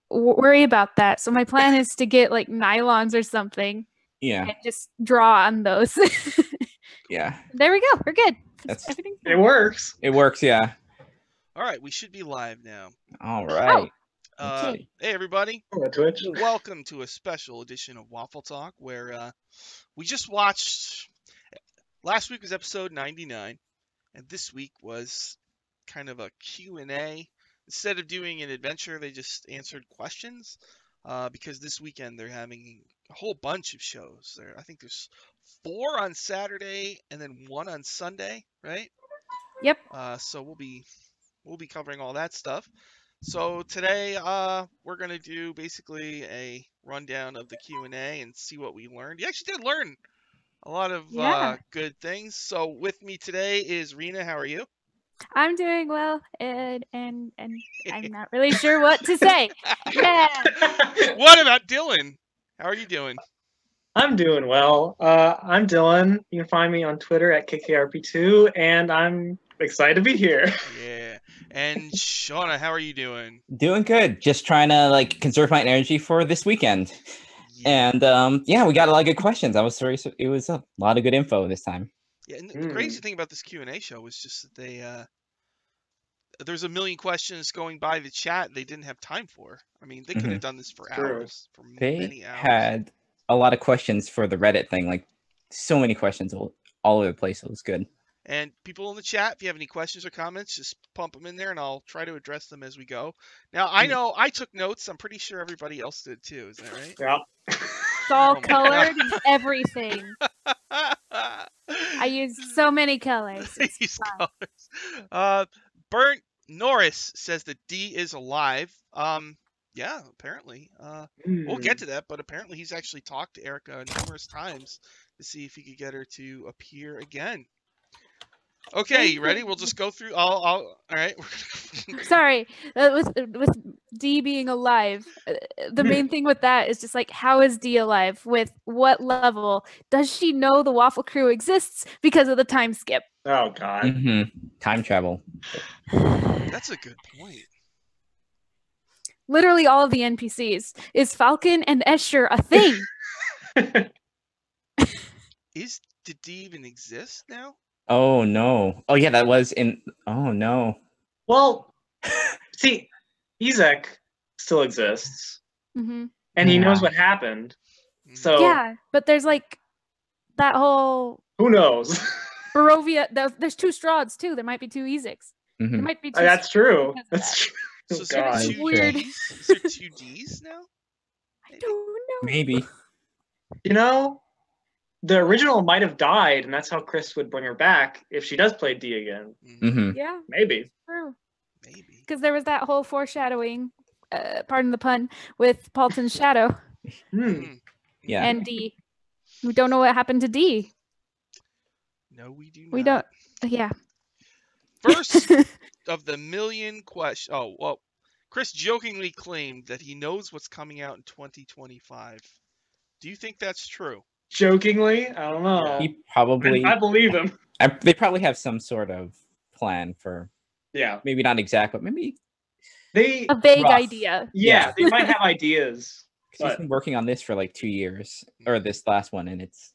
worry about that. So my plan is to get like nylons or something Yeah. and just draw on those. Yeah. There we go. We're good. Everything's good. It works. It works, yeah. All right, we should be live now. All right. Hey, everybody. Hello, Twitch. Welcome to a special edition of Waffle Talk, where we just watched. Last week was episode 99, and this week was kind of a Q&A. Instead of doing an adventure, they just answered questions, because this weekend they're having a whole bunch of shows. I think there's 4 on Saturday and then 1 on Sunday, right? Yep. So we'll be covering all that stuff. So today we're going to do basically a rundown of the Q&A and see what we learned. You actually did learn a lot of good things. So with me today is Rena. How are you? I'm doing well, and I'm not really sure what to say. Yeah. What about Dylan? How are you doing? I'm doing well. I'm Dylan. You can find me on Twitter at KKRP2, and I'm excited to be here. Yeah. And Shauna, how are you doing? Doing good. Just trying to conserve my energy for this weekend. Yeah. And we got a lot of good questions. It was a lot of good info this time. Yeah, and the crazy thing about this Q&A show was just that they there's a million questions going by the chat they didn't have time for. I mean, they could have done this for hours, for many hours. They had a lot of questions for the Reddit thing, so many questions all over the place. It was good. And people in the chat, if you have any questions or comments, just pump them in there, and I'll try to address them as we go. Now, I know I took notes. I'm pretty sure everybody else did too. Is that right? Yeah. It's all colored and everything. I use so many colors. These colors. Burnt Norris says that D is alive. Yeah, apparently. We'll get to that, but apparently he's actually talked to Erica numerous times to see if he could get her to appear again. Okay, you ready? We'll just go through. All right. Sorry, with D being alive, the main thing with that is just how is D alive? With what level? Does she know the Waffle Crew exists because of the time skip? Oh God. Time travel. That's a good point. Literally all of the NPCs. Is Falcon and Escher a thing? Did D even exist now? Oh no. Oh yeah, that was in. Oh no. Well, see, Izek still exists, and he knows what happened. So yeah, but there's that whole. Who knows? Barovia. There's 2 Strahds too. There might be 2 Izeks. There might be 2. That's true. That's true. So is there 2 weird. Ds? Is there 2 Ds now? I don't know. Maybe. The original might have died, and that's how Chris would bring her back if she does play D again. Yeah. Maybe. True. Maybe. Because there was that whole foreshadowing, pardon the pun, with Paulton's shadow. Yeah. And D. We don't know what happened to D. No, we do not. We don't. Yeah. First of the million questions. Oh, well, Chris jokingly claimed that he knows what's coming out in 2025. Do you think that's true? Jokingly? I don't know. He probably. I believe him. They probably have some sort of plan for. Yeah. Maybe not exact, but maybe. A vague idea. Yeah, they might have ideas. He's been working on this for 2 years, or this last one, and it's.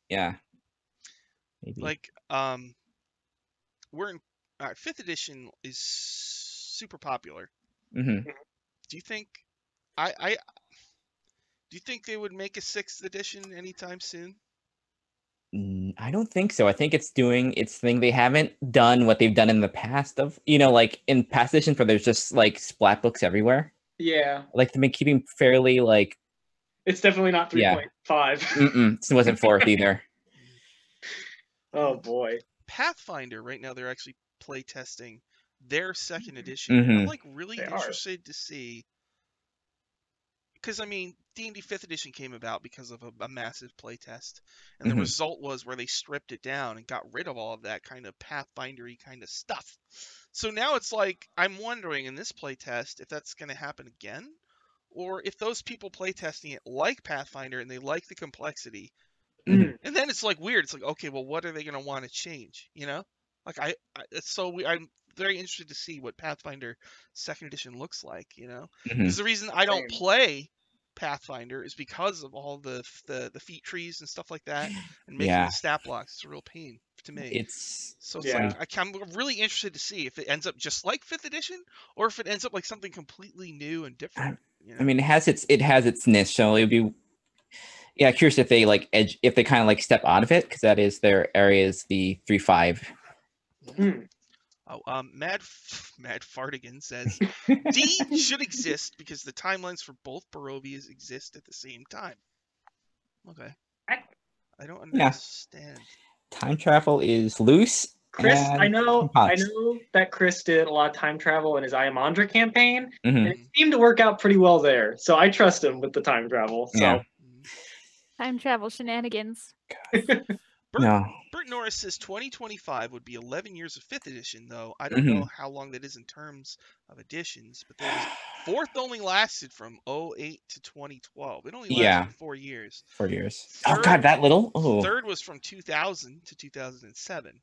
Yeah. Maybe. We're in. All right, 5th edition is super popular. Do you think? Do you think they would make a 6th edition anytime soon? I don't think so. I think it's doing its thing. They haven't done what they've done in the past of, in past editions where there's just splat books everywhere. Yeah. They've been keeping fairly It's definitely not 3.5. It wasn't 4th either. Oh boy. Pathfinder right now they're actually play testing their 2nd edition. I'm really interested to see. Because, D&D 5th edition came about because of a massive playtest. And the result was where they stripped it down and got rid of all of that kind of Pathfinder-y kind of stuff. So now it's I'm wondering in this playtest if that's going to happen again. Or if those people playtesting it like Pathfinder and they like the complexity. And then it's weird. It's okay, well, what are they going to want to change? I'm very interested to see what Pathfinder 2nd Edition looks like. You know, Mhm. because the reason I don't Same. play Pathfinder is because of all the feat trees and stuff like that, and making Yeah. the stat blocks. It's a real pain to me. It's So it's Yeah. like I'm really interested to see if it ends up just like 5th edition, or if it ends up like something completely new and different. You know? I mean, it has its niche, so it would be curious if they like if they kind of like step out of it, because that is their area is the 3.5. Hmm. Oh, Mad Fartigan says D should exist because the timelines for both Barovias exist at the same time. Okay, I don't Yeah. understand. Time travel is loose. Chris, and I know complex. that Chris did a lot of time travel in his Iamandra campaign, Mhm. and it seemed to work out pretty well there. So I trust him with the time travel. So Yeah. Time travel shenanigans. No. Bert Norris says 2025 would be 11 years of 5th edition, though. I don't know how long that is in terms of editions, but there was 4th only lasted from 08 to 2012. It only lasted 4 years. 4 years. Third, oh God, that little. Oh. 3rd was from 2000 to 2007,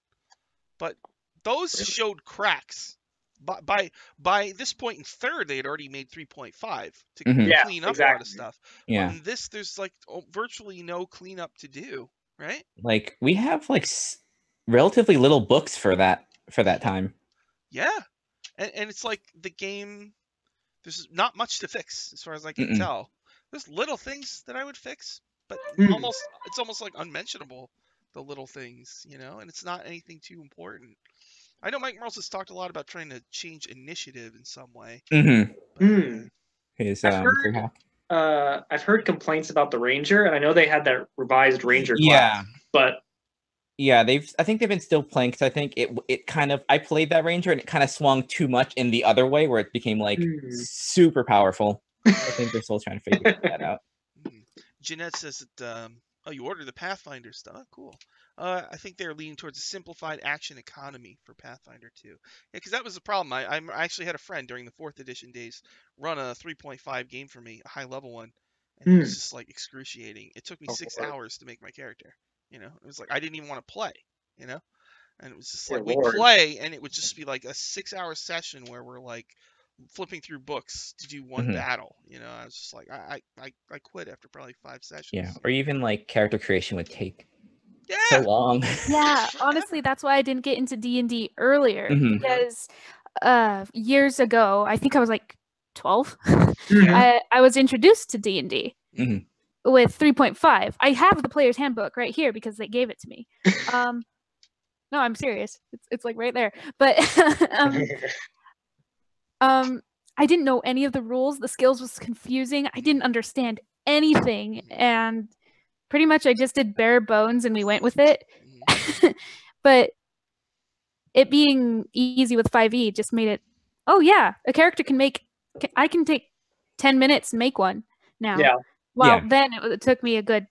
but those showed cracks. By this point in 3rd, they had already made 3.5 to clean up a lot of stuff. Yeah. But in this, there's like virtually no cleanup to do. Right? Like we have like relatively little books for that time. Yeah, and it's like the game. There's not much to fix as far as I can tell. There's little things that I would fix, but it's almost like unmentionable. The little things, you know, and it's not anything too important. I know Mike Morales has talked a lot about trying to change initiative in some way. I've heard complaints about the Ranger, and I know they had that revised Ranger class. But yeah, I think they've been still playing, because I think it kind of, I played that Ranger and it kind of swung too much in the other way, where it became like super powerful. I think they're still trying to figure that out. Jeanette says that you ordered the Pathfinder stuff. Cool. I think they're leaning towards a simplified action economy for Pathfinder 2. Yeah, because that was the problem. I actually had a friend during the 4th edition days run a 3.5 game for me, a high level one, and it was just like excruciating. It took me 6 hours to make my character. You know, it was like I didn't even want to play. You know, and it was just like we'd play, and it would just be like a 6-hour session where we're like flipping through books to do one battle. You know, I was just like I quit after probably 5 sessions. Yeah, or even like character creation would take so long. Yeah, honestly, that's why I didn't get into D&D earlier, because years ago, I think I was like 12, I was introduced to D&D with 3.5. I have the player's handbook right here because they gave it to me. No, I'm serious. It's like right there. But I didn't know any of the rules. The skills was confusing. I didn't understand anything, and pretty much I just did bare bones and we went with it. But it being easy with 5e just made it, oh yeah, a character I can take 10 minutes and make one now. Yeah. Well, then it took me a good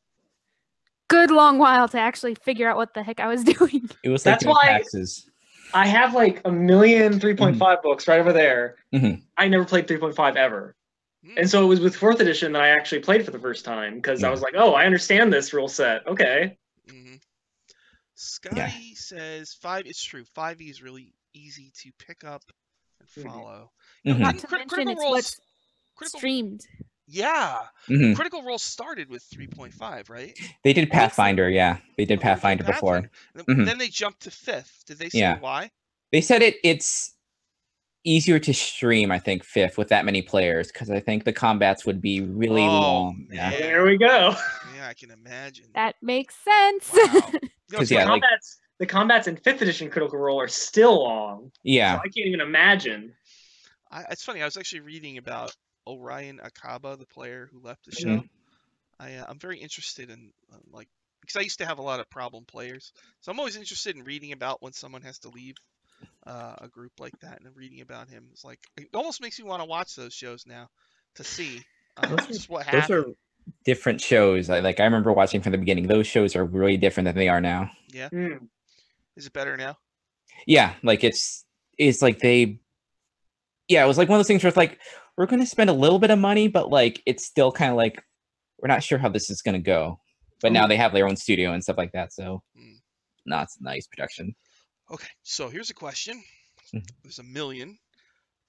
long while to actually figure out what the heck I was doing. It was like that's why taxes. I have like a million 3.5 books right over there. I never played 3.5 ever. And so it was with 4th edition that I actually played for the first time, because I was like, oh, I understand this rule set. Okay. Scotty says 5. It's true. 5e is really easy to pick up and follow. Not to mention it's what's streamed. Yeah. Critical Role started with 3.5, right? They did Pathfinder, They did Pathfinder before. Then they jumped to 5th. Did they say why? They said it's easier to stream, I think, 5th with that many players, because I think the combats would be really long. Yeah. Well, there we go. Yeah, I can imagine. That makes sense. Wow. The combats in 5th edition Critical Role are still long. Yeah. So I can't even imagine. It's funny. I was actually reading about Orion Akaba, the player who left the show. I'm very interested in because I used to have a lot of problem players, so I'm always interested in reading about when someone has to leave a group like that, and reading about him. It's like it almost makes me want to watch those shows now to see just what happened. Those are different shows. I remember watching from the beginning. Those shows are really different than they are now. Yeah. Is it better now? Yeah, like it's like they. Yeah, it was like one of those things where it's like, we're going to spend a little bit of money, but like it's still kind of like we're not sure how this is going to go. But now they have their own studio and stuff like that, so no, it's nice production. Okay, so here's a question There's a million.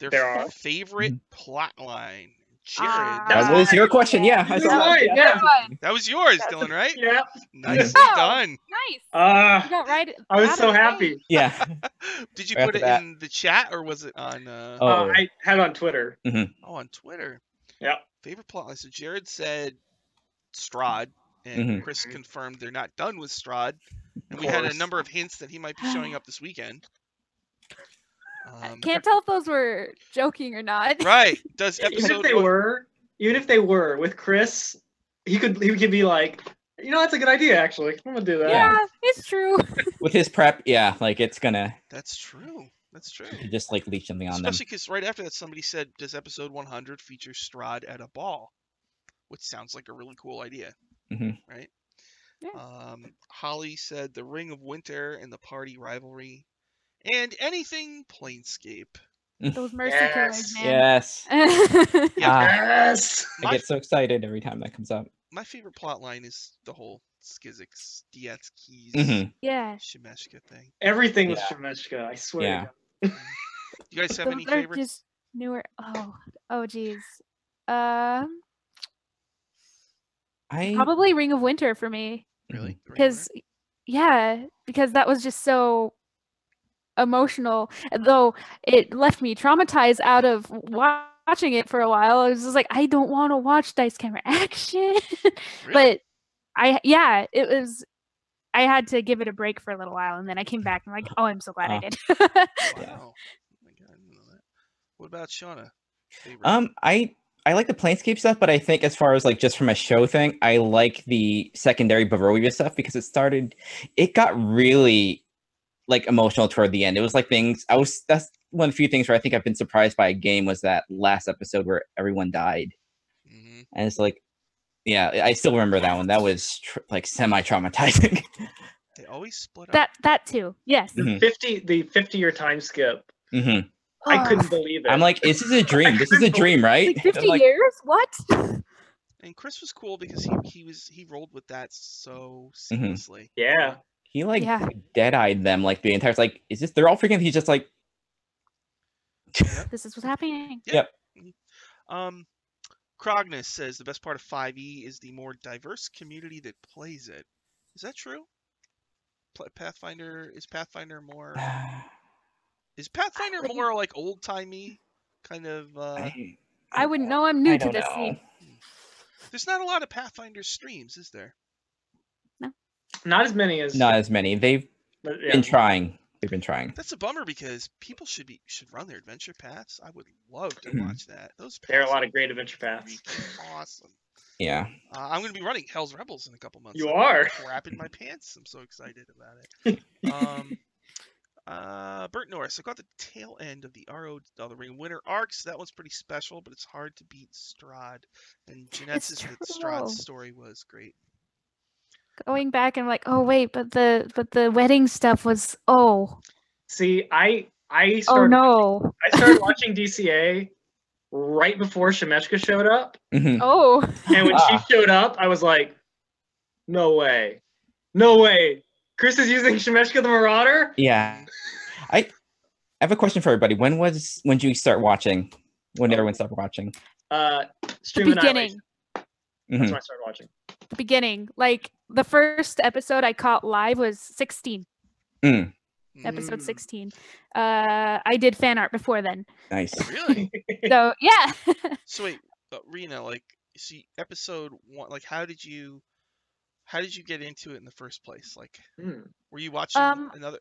There are. favorite plot line. Jared. That was your question. Yeah. I saw that. Yeah. That was yours, Dylan, right? Yeah. Nicely done. Nice. You got right. I was so happy. Yeah. Did you put it in the chat or was it on? I had it on Twitter. Oh, on Twitter. Yeah. Favorite plot line. So Jared said Strahd, and Chris confirmed they're not done with Strahd. And we had a number of hints that he might be showing up this weekend. Can't tell if those were joking or not. Right. Does episode even if they were with Chris, he could be like, that's a good idea actually. I'm gonna do that. Yeah, it's true. With his prep, yeah, like it's gonna. That's true. That's true. You just like leech something on them. Especially because right after that, somebody said, "Does episode 100 feature Strahd at a ball?" Which sounds like a really cool idea, right? Yeah. Holly said the Ring of Winter and the party rivalry, and anything Planescape. Those mercy killers, man. Yes. Yes. I get so excited every time that comes up. My favorite plot line is the whole Skizzix, Dietz Keys, Shemeshka thing. Everything was Shemeshka, I swear. Yeah. You guys have any favorites? Just newer. Oh, geez. Probably Ring of Winter for me. Really? Because that was just so emotional. Though it left me traumatized out of watching it for a while. I was just like, I don't want to watch dice camera action. But it was. I had to give it a break for a little while, and then I came back and I'm like, oh, I'm so glad I did. Wow. Oh my God, I didn't know that. What about Shauna? Favorite? I like the Planescape stuff, but I think as far as like just from a show thing, I like the secondary Barovia stuff because it got really like emotional toward the end. It was like that's one of the few things where I think I've been surprised by a game was that last episode where everyone died. And it's like, yeah, I still remember that one. That was like semi-traumatizing. They always split up. That too. Yes. The 50-year time skip. I couldn't believe it. I'm like, this is a dream. This is a dream, right? Like 50 years? What? And Chris was cool because he rolled with that so seamlessly. Yeah. He dead-eyed them like the entire is this they're all freaking he's just like this is what's happening. Yep. Krognus says the best part of 5e is the more diverse community that plays it. Is that true? Pathfinder more Is Pathfinder more like old-timey kind of I wouldn't know. I'm new to this scene. There's not a lot of Pathfinder streams, is there? No. Not as many. They've been trying. They've been trying. That's a bummer because people should run their adventure paths. I would love to watch that. There are a lot of great adventure paths. Awesome. Yeah. I'm going to be running Hell's Rebels in a couple months. You are. Crapping my pants. I'm so excited about it. Bert Norris. I got the tail end of the the Ring of Winter arcs. That one's pretty special, but it's hard to beat Strahd. And Jeanette says that Strahd's story was great. Going back and like, oh wait, but the wedding stuff was See, I started I started watching DCA right before Shemeshka showed up. Oh. And when she showed up, I was like, no way. Chris is using Shemeshka the Marauder? Yeah. I have a question for everybody. When did you start watching? When did everyone start watching? Stream beginning. That's when I started watching. The beginning. Like the first episode I caught live was 16. Episode 16. I did fan art before then. Nice. Really? So yeah. So wait, Rena, see episode 1, how did you get into it in the first place? Were you watching another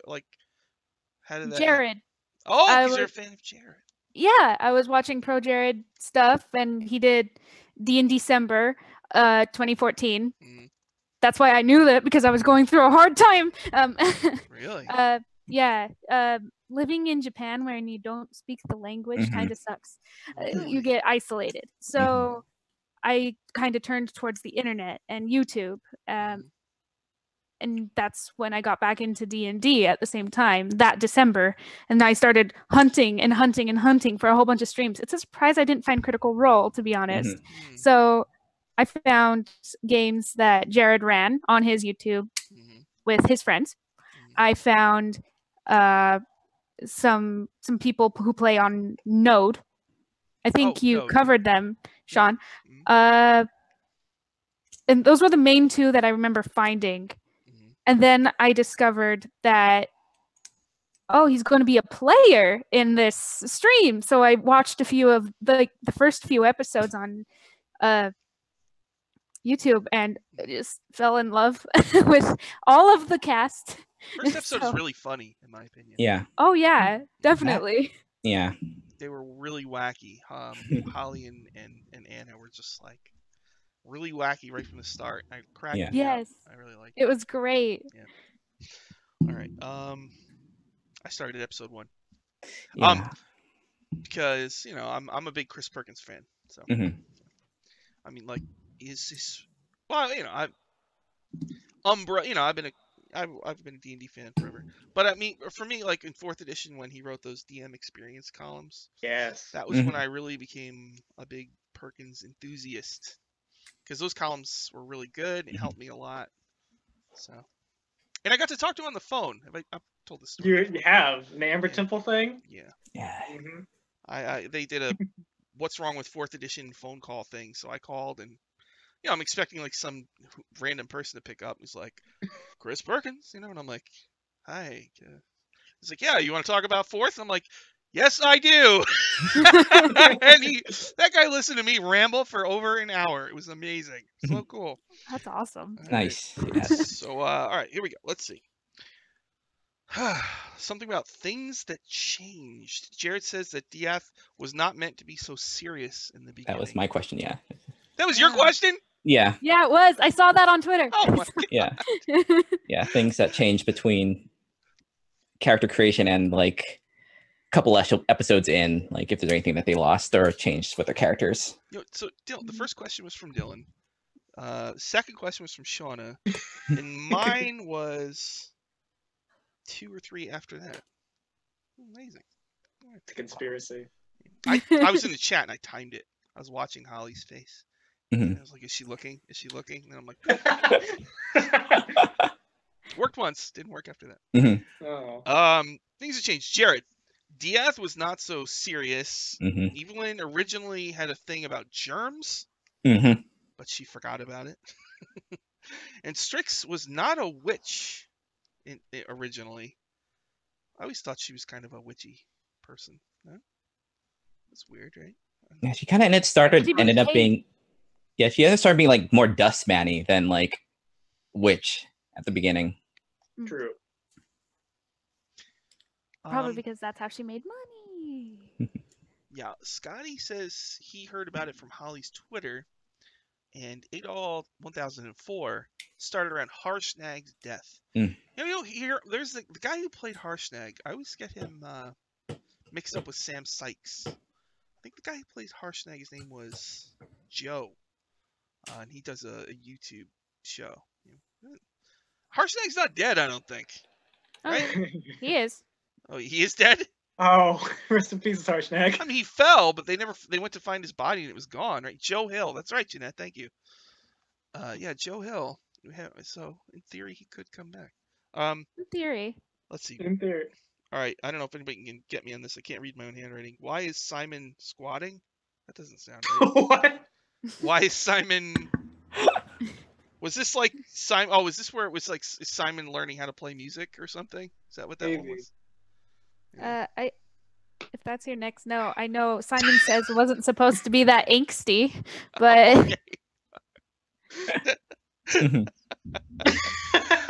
how did that Jared. Happen? Oh, because you're a fan of Jared. Yeah, I was watching Pro Jared stuff and he did in December 2014. That's why I knew that because I was going through a hard time. Really? Yeah. Living in Japan where you don't speak the language kind of sucks. You get isolated. So I kind of turned towards the internet and YouTube. And that's when I got back into D&D at the same time, that December. And I started hunting for a whole bunch of streams. It's a surprise I didn't find Critical Role, to be honest. So I found games that Jared ran on his YouTube with his friends. I found some people who play on Node. I think you Node. covered them, Sean. Mm-hmm. And those were the main two that I remember finding. Mm-hmm. And then I discovered that, he's going to be a player in this stream. So I watched a few of the first few episodes on YouTube and just fell in love with all of the cast. First episode is really funny, in my opinion. Yeah. Oh yeah, definitely. Yeah. They were really wacky. Holly and Anna were just like really wacky right from the start. I cracked me up. I really liked it. It was great. Yeah. All right. I started episode 1. Yeah. Because I'm a big Chris Perkins fan. So I mean, like, Umbra. I've been a D&D fan forever. But I mean, for me, like in 4th edition when he wrote those DM experience columns, that was when I really became a big Perkins enthusiast. Because those columns were really good. It helped me a lot. So, and I got to talk to him on the phone. I've told this story. You have an Amber Temple thing? Yeah. Yeah. Mm-hmm. They did a what's wrong with 4th edition phone call thing. So I called and I'm expecting like some random person to pick up. He's like, Chris Perkins, and I'm like, hi. He's like, yeah, you want to talk about 4th? And I'm like, yes, I do. And that guy listened to me ramble for over an hour. It was amazing. So cool. That's awesome. Right. Nice. Yes. So, all right, here we go. Let's see. Something about things that changed. Jared says that Diath was not meant to be so serious in the beginning. That was my question, yeah. That was your question? Yeah. Yeah, it was. I saw that on Twitter. Oh my God. Yeah. Yeah, things that changed between character creation and like a couple episodes in, like if there's anything that they lost or changed with their characters. So Dylan, the first question was from Dylan. Second question was from Shauna. And mine was 2 or 3 after that. Amazing. It's a conspiracy. I was in the chat and I timed it. I was watching Holly's face. And I was like, is she looking? Is she looking? And I'm like, worked once, didn't work after that. Things have changed. Jared, Diath was not so serious. Evelyn originally had a thing about germs, but she forgot about it. And Strix was not a witch originally. I always thought she was kind of a witchy person. No? That's weird, right? Yeah, she kind of ended up being. Yeah, she started being like more dustman-y than like witch at the beginning. True. Probably because that's how she made money. Yeah, Scotty says he heard about it from Holly's Twitter, and it all 1004 started around Harshnag's death. Here, there's the guy who played Harshnag. I always get him mixed up with Sam Sykes. I think the guy who plays Harshnag, his name was Joe. And he does a YouTube show. Harshnag's not dead, I don't think. Right? He is. Oh, he is dead? Oh, rest in peace, Harshnag. I mean, he fell, but they went to find his body and it was gone, right? Joe Hill. That's right, Jeanette. Thank you. Yeah, Joe Hill. So, in theory, he could come back. In theory. Let's see. In theory. All right. I don't know if anybody can get me on this. I can't read my own handwriting. Why is Simon squatting? That doesn't sound right. What? Why is Simon... Was this like Simon? Oh, was this where it was like Simon learning how to play music or something? Is that what that one was? Yeah. If that's your next note, I know Simon says it wasn't supposed to be that angsty, but.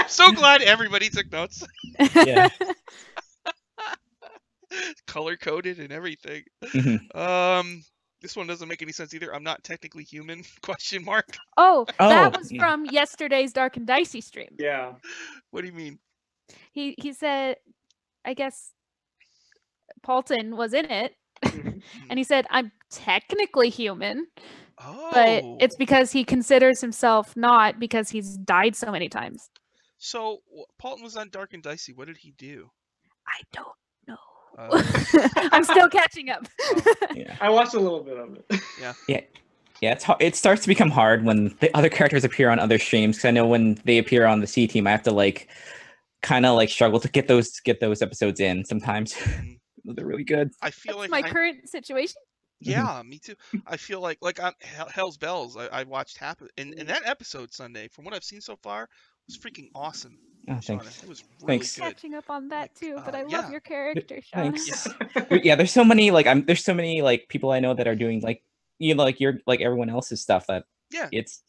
So glad everybody took notes. Yeah. Color coded and everything. This one doesn't make any sense either. I'm not technically human? ? Oh, that was from yesterday's Dark and Dicey stream. Yeah. What do you mean? He said, I guess Paulton was in it, and he said, I'm technically human, but it's because he considers himself not because he's died so many times. So Paulton was on Dark and Dicey. What did he do? I don't know. I'm still catching up. Yeah. I watched a little bit of it. Yeah. It's hard. It starts to become hard when the other characters appear on other streams. Because I know when they appear on the C team, I have to like kind of like struggle to get those episodes in sometimes. They're really good. I feel That's like my current situation. Yeah, me too. I feel like Hell's Bells. I watched half of and that episode Sunday. From what I've seen so far, was freaking awesome. Oh, Shauna. thanks. It was really Thanks. good. Catching up on that too, but I yeah. love your character, Shauna. Thanks. Yeah, there's so many like there's so many like people I know that are doing like like you're like everyone else's stuff that it's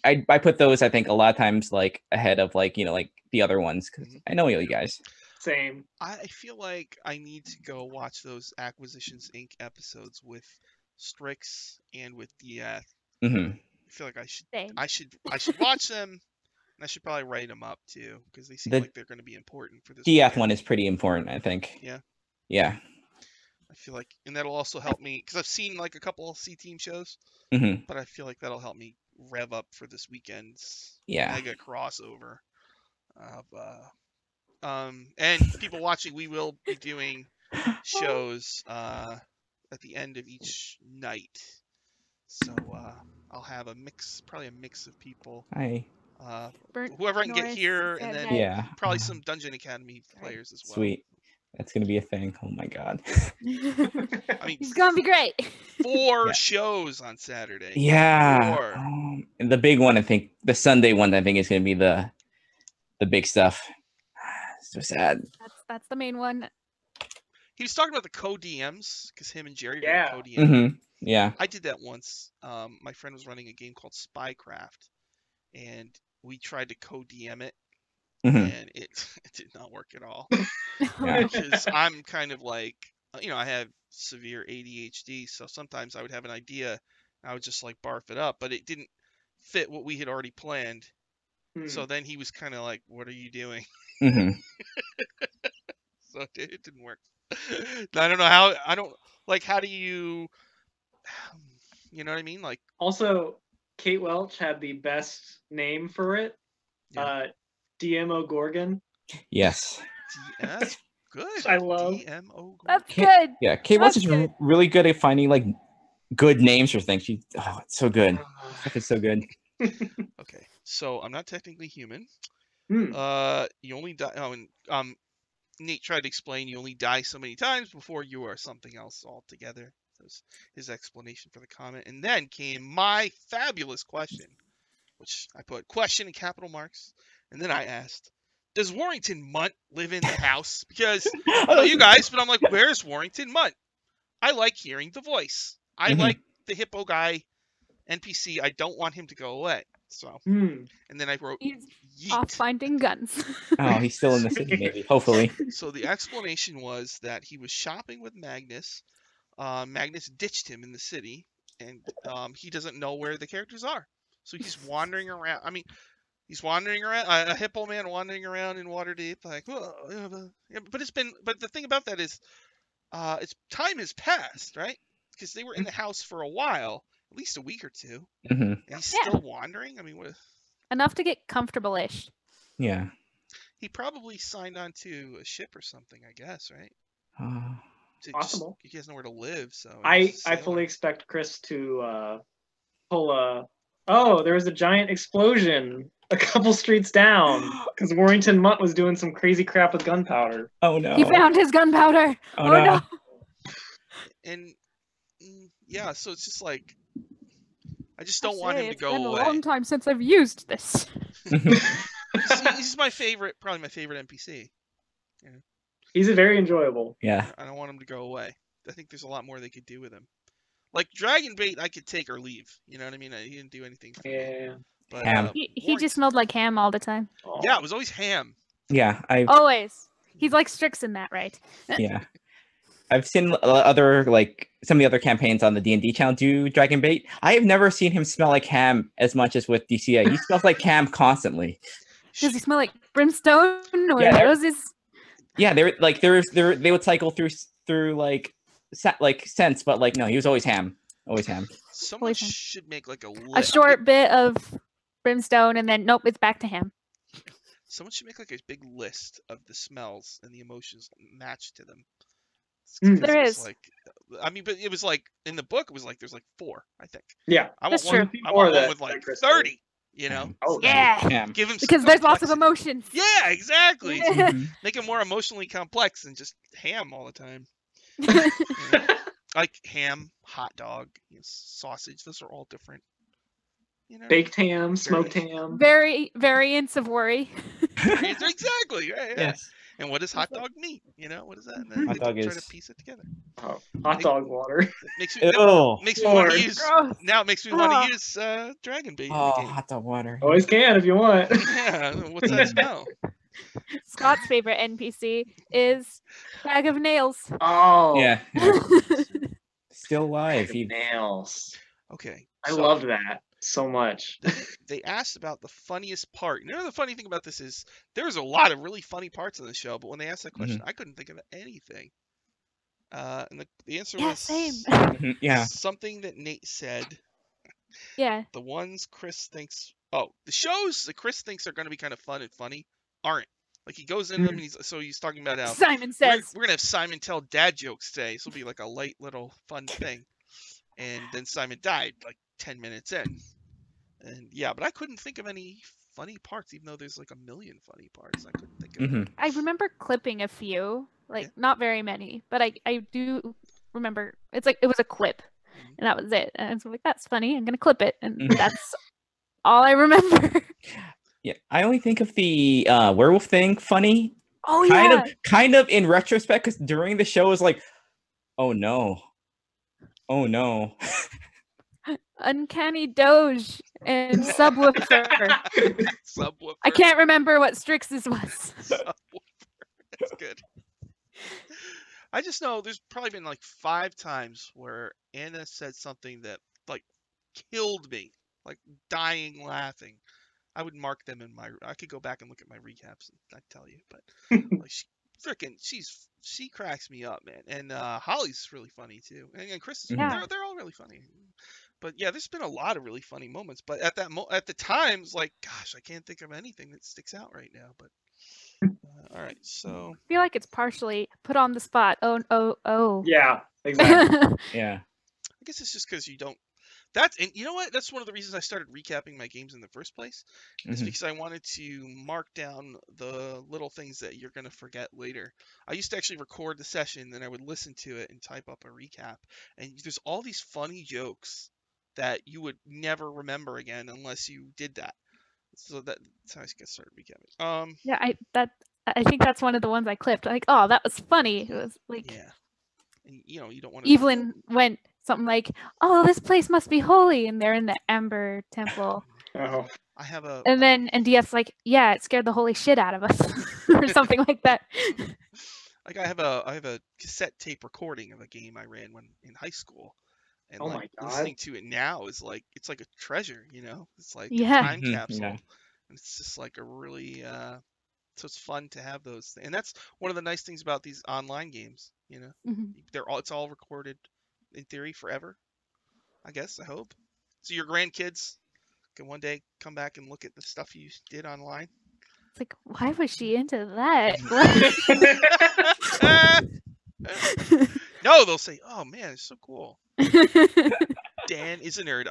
I put those I think a lot of times like ahead of like like the other ones because I know you guys. Same. I feel like I need to go watch those Acquisitions Inc. episodes with Strix and with Dieth. I feel like I should watch them, and I should probably write them up too because they seem like they're going to be important for this. Dieth one is pretty important, I think. Yeah. Yeah. I feel like, and that'll also help me because I've seen like a couple of C-Team shows, but I feel like that'll help me rev up for this weekend's mega crossover. And people watching, we will be doing shows at the end of each night. So I'll have probably a mix of people. Whoever I can get here, and then probably some Dungeon Academy players as well. Sweet. That's gonna be a thing. Oh my god. I mean, it's gonna be great. 4 shows on Saturday. Yeah. And the big one, I think, the Sunday one, I think, is gonna be the big stuff. So sad. That's the main one. He was talking about the co-DMs because him and Jerry were co-DM. Yeah. I did that once. My friend was running a game called Spycraft, and we tried to co-DM it, and it did not work at all. Because I'm kind of like, I have severe ADHD, so sometimes I would have an idea, and I would just like barf it up, but it didn't fit what we had already planned. So then he was kind of like, "What are you doing?" So it didn't work. I don't know how. How do you? You know what I mean? Like. Also, Kate Welch had the best name for it. DMO Gorgon. Yes. That's good. I love. DMO Gorgon. That's good. Yeah, Kate Welch is really good at finding like good names for things. It's so good. It's so good. Okay, so I'm not technically human. You only die. Nate tried to explain you only die so many times before you are something else altogether. That was his explanation for the comment. And then came my fabulous question, which I put question in capital marks. And then I asked, does Warrington Munt live in the house? Because I don't know you guys, but I'm like, where's Warrington Munt? I like hearing the voice. I like the hippo guy NPC. I don't want him to go away. So, and then I wrote, he's off finding guns. Oh, he's still in the city, maybe. Hopefully. So the explanation was that he was shopping with Magnus. Magnus ditched him in the city, and he doesn't know where the characters are. So he's wandering around. I mean, he's wandering around, a hippo man wandering around in Waterdeep, like, but the thing about that is, time has passed, right? Because they were in the house for a while, at least a week or two, and he's still wandering. I mean, enough to get comfortable-ish. Yeah. He probably signed on to a ship or something, I guess, right? Possible. He has nowhere to live, so I fully expect Chris to pull a. Oh, there was a giant explosion a couple streets down because Warrington Mutt was doing some crazy crap with gunpowder. Oh no! He found his gunpowder. Oh no! And yeah, so it's just like I just don't want him to go away. It's been a long time since I've used this. He's my favorite, probably my favorite NPC. Yeah. He's very enjoyable. Yeah. I don't want him to go away. I think there's a lot more they could do with him. Like Dragon Bait, I could take or leave. You know what I mean? He didn't do anything for me. But, ham. He just smelled like ham all the time. Yeah, it was always ham. Yeah, always. He's like Strix in that, right? Yeah. I've seen other some of the other campaigns on the D&D channel do Dragon Bait. I have never seen him smell like ham as much as with DCA. He smells like ham constantly. Does he smell like brimstone or roses? Yeah, they would cycle through scents, but no, he was always ham. Always ham. Someone should make like a short bit of brimstone, and then nope, it's back to ham. Someone should make like a big list of the smells and the emotions matched to them. There is. But it was like in the book, it was like there's like 4, I think. Yeah, I want one with like 30. You know? Oh yeah. Give him because there's lots of emotions. Yeah, exactly. Make him more emotionally complex than just ham all the time. Like ham, hot dog, sausage. Those are all different. Baked ham, smoked ham. Variants of worry. Exactly. Right, yeah. Yes. And what does hot dog mean? What is that? And Hot then dog try is... to piece it together. Oh, hot dog water. Makes me want to use. Gross. Now it makes me want to use Dragon Bait. Oh, hot dog water. Always can if you want. Yeah. What's that smell? Scott's favorite NPC is Bag of Nails. Oh. Yeah. Still alive. Nails. Okay. I love that so much. They asked about the funniest part. The funny thing about this is there's a lot of really funny parts in the show, but when they asked that question, I couldn't think of anything. And the answer was same. something that Nate said. Yeah. The ones Chris thinks. Oh, the shows that Chris thinks are going to be kind of fun and funny aren't. Like he goes into them and he's talking about how Simon says we're gonna have Simon tell dad jokes today. This will be like a light little fun thing. And then Simon died like 10 minutes in. And yeah, but I couldn't think of any funny parts, even though there's like a million funny parts. I couldn't think of them. I remember clipping a few, not very many, but I do remember it's like it was a clip, and that was it. And I was like, that's funny. I'm gonna clip it, and that's all I remember. Yeah, I only think of the werewolf thing funny. Oh yeah, kind of in retrospect, because during the show it was like, oh no. Uncanny Doge and Subwoofer. Subwoofer. I can't remember what Strix's was. Subwoofer. That's good. I just know there's probably been like 5 times where Anna said something that like killed me, like dying laughing. I would mark them in I could go back and look at my recaps and I'd tell you, but like she cracks me up, man. And Holly's really funny too, and Chris, they're all really funny. But yeah, there's been a lot of really funny moments. But at the times, like, gosh, I can't think of anything that sticks out right now. But all right, so I feel like it's partially put on the spot. Oh. Yeah, exactly. Yeah. I guess it's just because you don't. And you know what? That's one of the reasons I started recapping my games in the first place. Is because I wanted to mark down the little things that you're going to forget later. I used to actually record the session, then I would listen to it and type up a recap. And there's all these funny jokes that you would never remember again unless you did that. So that's how I get started recapping. Yeah, I think that's one of the ones I clipped. Like, oh, that was funny. It was like, yeah. And, you don't want to. Evelyn went something like, "Oh, this place must be holy," and they're in the Ember Temple. Oh. I have a. And then DF's like, "Yeah, it scared the holy shit out of us," or something like that. Like I have a cassette tape recording of a game I ran when in high school, and like listening to it now is like it's like a treasure, It's like a time capsule, and it's just like a really. So it's fun to have those, and that's one of the nice things about these online games. It's all recorded in theory forever. I guess I hope. So your grandkids can one day come back and look at the stuff you did online. It's like, why was she into that? No, they'll say, "Oh man, it's so cool." Dan is a nerd.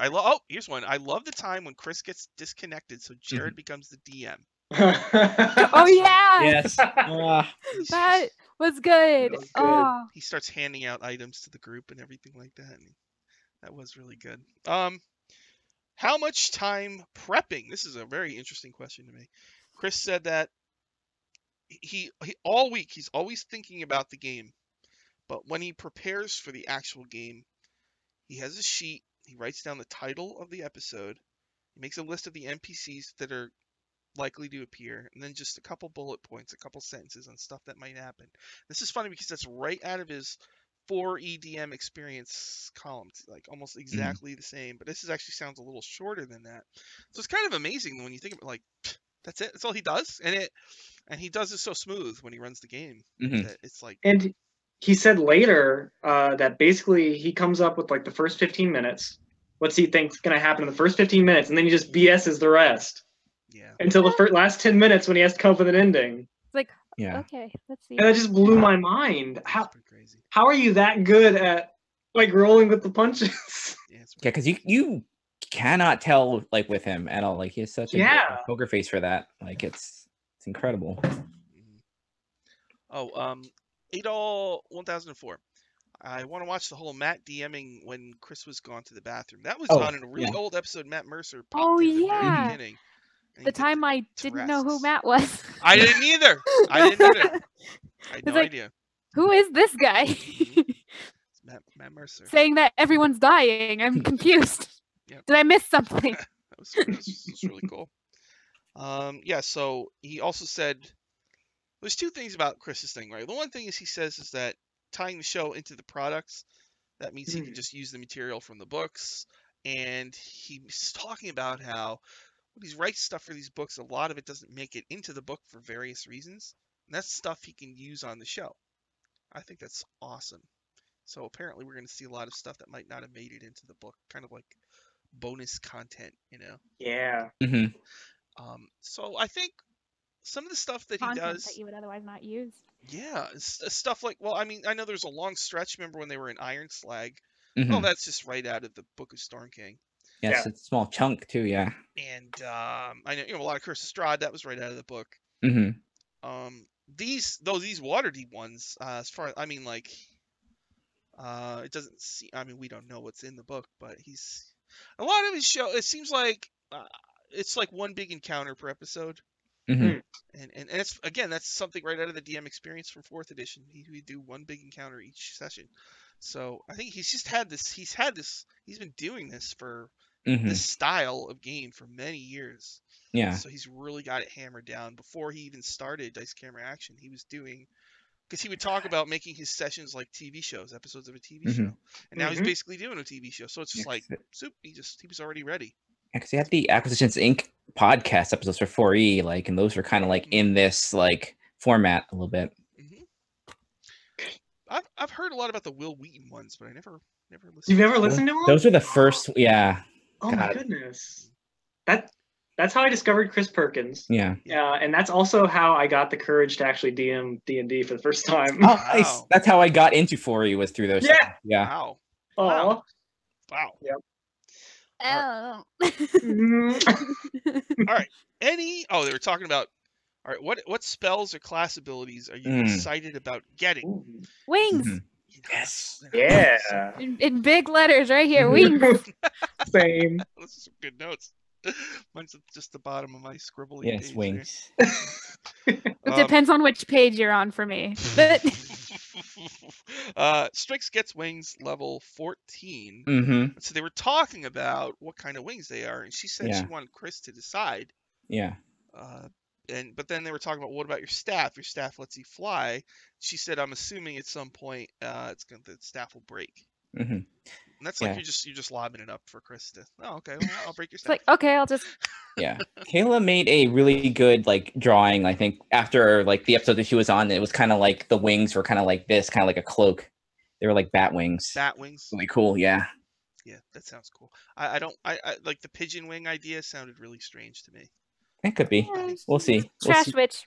Here's one. I love the time when Chris gets disconnected, so Jared becomes the DM. Oh yeah. Yes. That was good. Oh. He starts handing out items to the group and everything like that. And that was really good. How much time prepping? This is a very interesting question to me. Chris said that he all week he's always thinking about the game, but when he prepares for the actual game, he has a sheet. He writes down the title of the episode. He makes a list of the NPCs that are likely to appear, and then just a couple bullet points, a couple sentences on stuff that might happen. This is funny because that's right out of his 4 EDM experience column. It's like almost exactly the same, but this actually sounds a little shorter than that. So it's kind of amazing when you think of it, like, that's it. That's all he does, and he does it so smooth when he runs the game. That it's like. And he said later that basically he comes up with like the first 15 minutes. What's he think's going to happen in the first 15 minutes, and then he just BS's the rest. Yeah. Until the last 10 minutes when he has to come up with an ending. It's like, okay, let's see. And that just blew my mind. How are you that good at like rolling with the punches? Yeah, because you cannot tell like with him at all. Like he has such a good poker face for that. Like it's incredible. Oh, Adol 1004. I want to watch the whole Matt DMing when Chris was gone to the bathroom. That was on in a really old episode. Matt Mercer popped in at the very beginning. The time I didn't know who Matt was. I didn't either. I had no idea. Who is this guy? It's Matt Mercer. Saying that everyone's dying. I'm confused. Yep. Did I miss something? that was really cool. Yeah, so he also said there's two things about Chris's thing, right? The one thing he says is that tying the show into the products, that means he can just use the material from the books. And he's talking about how when he writes stuff for these books, a lot of it doesn't make it into the book for various reasons. And that's stuff he can use on the show. I think that's awesome. So apparently we're going to see a lot of stuff that might not have made it into the book, kind of like bonus content, you know? Yeah. So I think some of the stuff that he does that you would otherwise not use. Yeah, stuff like, well, I mean, I know there's a long stretch. Remember when they were in Iron Slag? Oh, that's just right out of the Book of Storm King. Yes, it's a small chunk too. Yeah. And I know, a lot of Curse of Strahd, that was right out of the book. These Waterdeep ones, as far as, I mean, like, it doesn't seem. I mean, we don't know what's in the book, but a lot of his show. It seems like it's like one big encounter per episode. And it's, again, that's something right out of the DM experience from 4th edition. We do one big encounter each session. So I think he's been doing this for this style of game for many years. Yeah. So he's really got it hammered down. Before he even started Dice Camera Action, he was doing, because he would talk about making his sessions like TV shows, episodes of a TV show. And now he's basically doing a TV show. So it's just like, soup, he was already ready. Yeah, because he had the Acquisitions Inc. podcast episodes for 4E, like, and those were kind of like in this like format a little bit. I've heard a lot about the Will Wheaton ones, but I never listened. You've never listened to them? Those were the first, yeah. Oh my goodness, that's how I discovered Chris Perkins. Yeah, and that's also how I got the courage to actually DM D&D for the first time. Oh, nice. That's how I got into 4E, was through those. Yeah. Wow. Oh. Wow. Yep. Oh. All right. They were talking about. All right. What spells or class abilities are you excited about getting? Wings. Yes. Yeah. In big letters, right here. Wings. Same. Those are some good notes. Mine's at just the bottom of my scribbly. Yes, page wings. It depends on which page you're on for me. But Strix gets wings level 14. So they were talking about what kind of wings they are, and she said she wanted Chris to decide. Yeah. But then they were talking about, what about your staff? Your staff lets you fly. She said, I'm assuming at some point the staff will break. And that's like you're just lobbing it up for Chris to. Oh, okay, well, I'll break your staff. It's like, okay, I'll just. Yeah, Kayla made a really good like drawing. I think after like the episode that she was on, it was kind of like the wings were kind of like this, kind of like a cloak. They were like bat wings. Bat wings. Really cool. Yeah. Yeah, that sounds cool. I like the pigeon wing idea. Sounded really strange to me. It could be. Yeah, we'll see. Trash witch.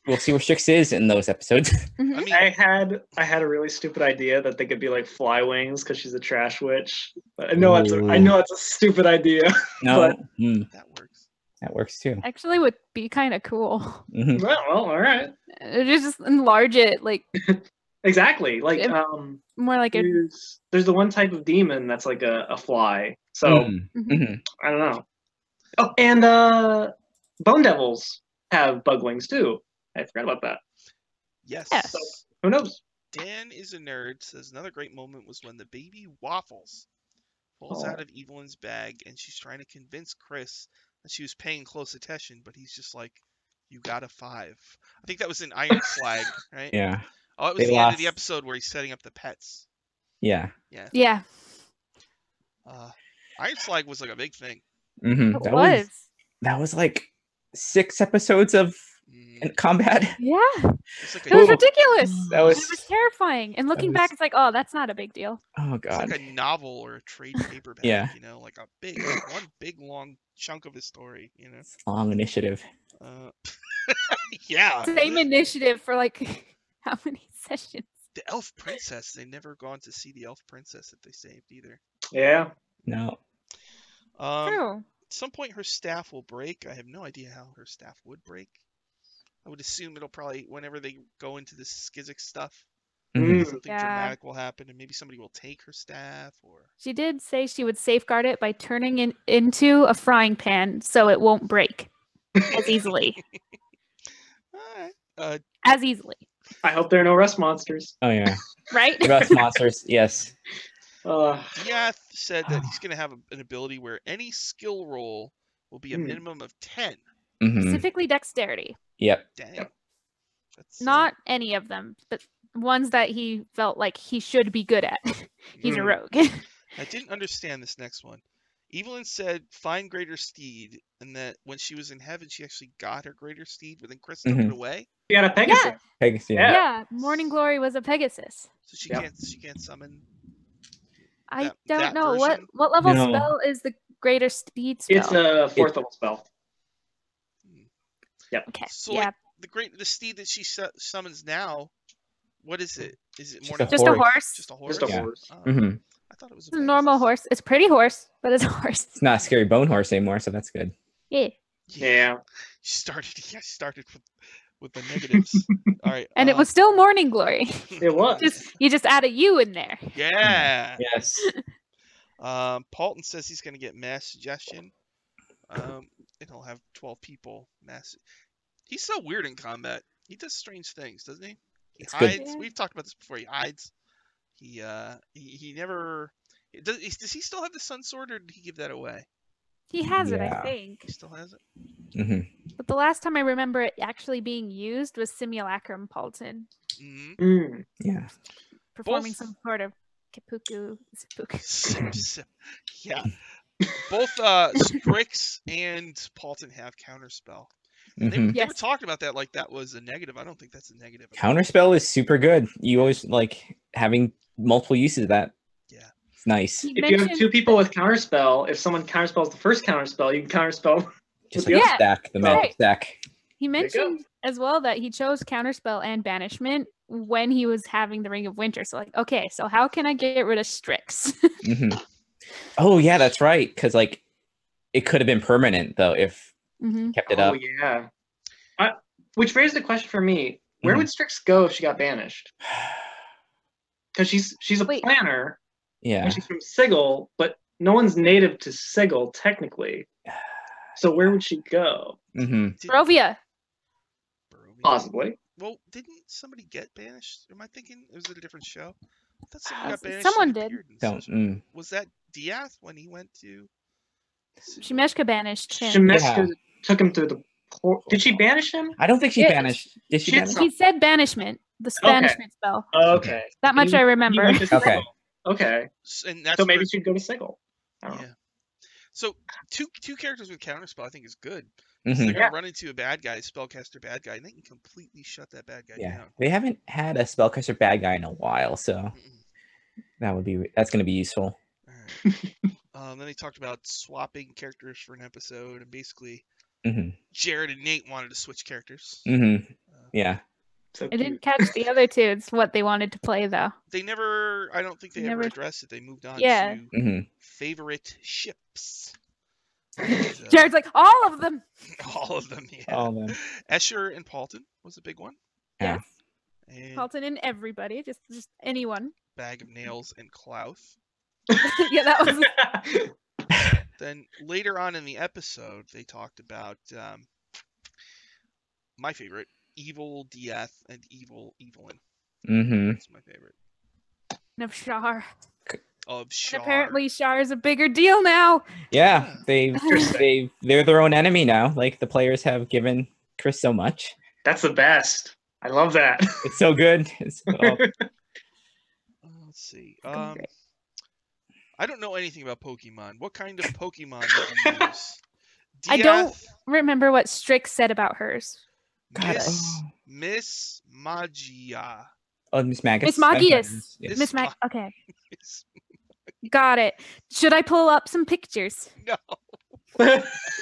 We'll see where Strix is in those episodes. I mean, I had a really stupid idea that they could be like fly wings because she's a trash witch. But I know it's a stupid idea. No, but that works. That works too. Actually, would be kind of cool. Well, all right. Just enlarge it, like. Exactly. Like more like there's the one type of demon that's like a fly. So I don't know. Oh, and bone devils have bug wings too. I forgot about that. Yes. So, who knows? Dan is a nerd says another great moment was when the baby Waffles falls out of Evelyn's bag and she's trying to convince Chris that she was paying close attention, but he's just like, "You got a 5." I think that was in Iron Slag, right? Yeah. Oh, it was the end of the episode where he's setting up the pets. Yeah. Yeah. Iron Slag was like a big thing. That was like 6 episodes of combat. Yeah. It was ridiculous. It was terrifying. And looking back, it's like, oh, that's not a big deal. Oh god. It's like a novel or a trade paperback. Yeah. You know, like one big long chunk of a story. You know. Long initiative. Yeah. Same initiative for like how many sessions? The Elf Princess. They never gone to see the Elf Princess that they saved either. Yeah. No. True. At some point, her staff will break. I have no idea how her staff would break. I would assume it'll probably, whenever they go into this Skizik stuff, something dramatic will happen, and maybe somebody will take her staff. Or she did say she would safeguard it by turning it into a frying pan so it won't break as easily. All right. As easily. I hope there are no rust monsters. Oh yeah. Right? Rust monsters, yes. Diath said that he's going to have an ability where any skill roll will be a minimum of 10. Specifically dexterity. Yep. Dang. Yep. That's, Not any of them, but ones that he felt like he should be good at. He's a rogue. I didn't understand this next one. Evelyn said find greater steed, and that when she was in heaven, she actually got her greater steed, but then Chris took it away. You got a Pegasus. Yeah. Pegasus. Yeah, Morning Glory was a Pegasus. So she can't summon. I don't know version? what level spell is the greater steed spell. It's a 4th level spell. Yep. Okay. So like the steed that she summons now, what is it? Is it just a horse? Just a horse. Just a horse. Oh. I thought it was a normal horse. It's a pretty horse, but it's a horse. It's not a scary bone horse anymore, so that's good. Yeah. She started with the negatives. All right. And it was still Morning Glory. It was. You just add a U in there. Yeah. Yes. Paulton says he's going to get mass suggestion. And he'll have 12 people. He's so weird in combat. He does strange things, doesn't he? He hides. Good. Yeah. We've talked about this before. He hides. He never. Does he still have the Sun Sword, or did he give that away? He has it, I think. He still has it. But the last time I remember it actually being used was Simulacrum Paulton. Yeah. Performing some sort of seppuku. Yeah. Both Strix and Paulton have Counterspell. They were talking about that like that was a negative. I don't think that's a negative. Counterspell is super good. You always like having multiple uses of that. Yeah. It's nice. If you have 2 people with Counterspell, if someone counterspells the first Counterspell, you can Counterspell just like stack, the magic stack. He mentioned as well that he chose Counterspell and Banishment when he was having the Ring of Winter. So like, okay, so how can I get rid of Strix? Oh yeah, that's right. Because like, it could have been permanent though if kept it up. Oh yeah. Which raised the question for me: where would Strix go if she got banished? Because she's a planner. Yeah. And she's from Sigil, but no one's native to Sigil technically. So where would she go? Barovia. Possibly. Well, didn't somebody get banished? Am I thinking it was a different show? I thought someone got banished. Someone did. Was that Diath when he went to? Shemeshka banished him. Shemeshka took him through the. Did she banish him? I don't think she banished. Did she banish? He said banishment. The banishment spell. Okay. That much I remember. Okay. And that's so maybe she'd go to Sigil. Yeah. So two characters with Counterspell I think is good. They're gonna run into a bad guy, spellcaster bad guy, and they can completely shut that bad guy down. They haven't had a spellcaster bad guy in a while, so that's gonna be useful. All right. Then they talked about swapping characters for an episode, and basically Jared and Nate wanted to switch characters. Yeah. So I didn't catch the other two. It's what they wanted to play though. They never. I don't think they ever addressed it. They moved on to favorite ships. Jared's like, all of them. All of them, yeah. All of them. Escher and Paulton was a big one. Yeah. And Paulton and everybody, just anyone. Bag of Nails and Klauth. Yeah, that was. Then later on in the episode, they talked about my favorite, Evil Diath and Evil Evelyn. That's my favorite. And of Shar. And apparently Shar is a bigger deal now. Yeah, they're their own enemy now. Like the players have given Chris so much. That's the best. I love that. It's so good. Let's see. I don't know anything about Pokemon. What kind of Pokemon do you use? I don't remember what Strix said about hers. Miss Magia. Oh, Miss Magus. Miss Magius. Miss Mag. Okay. Got it. Should I pull up some pictures? No.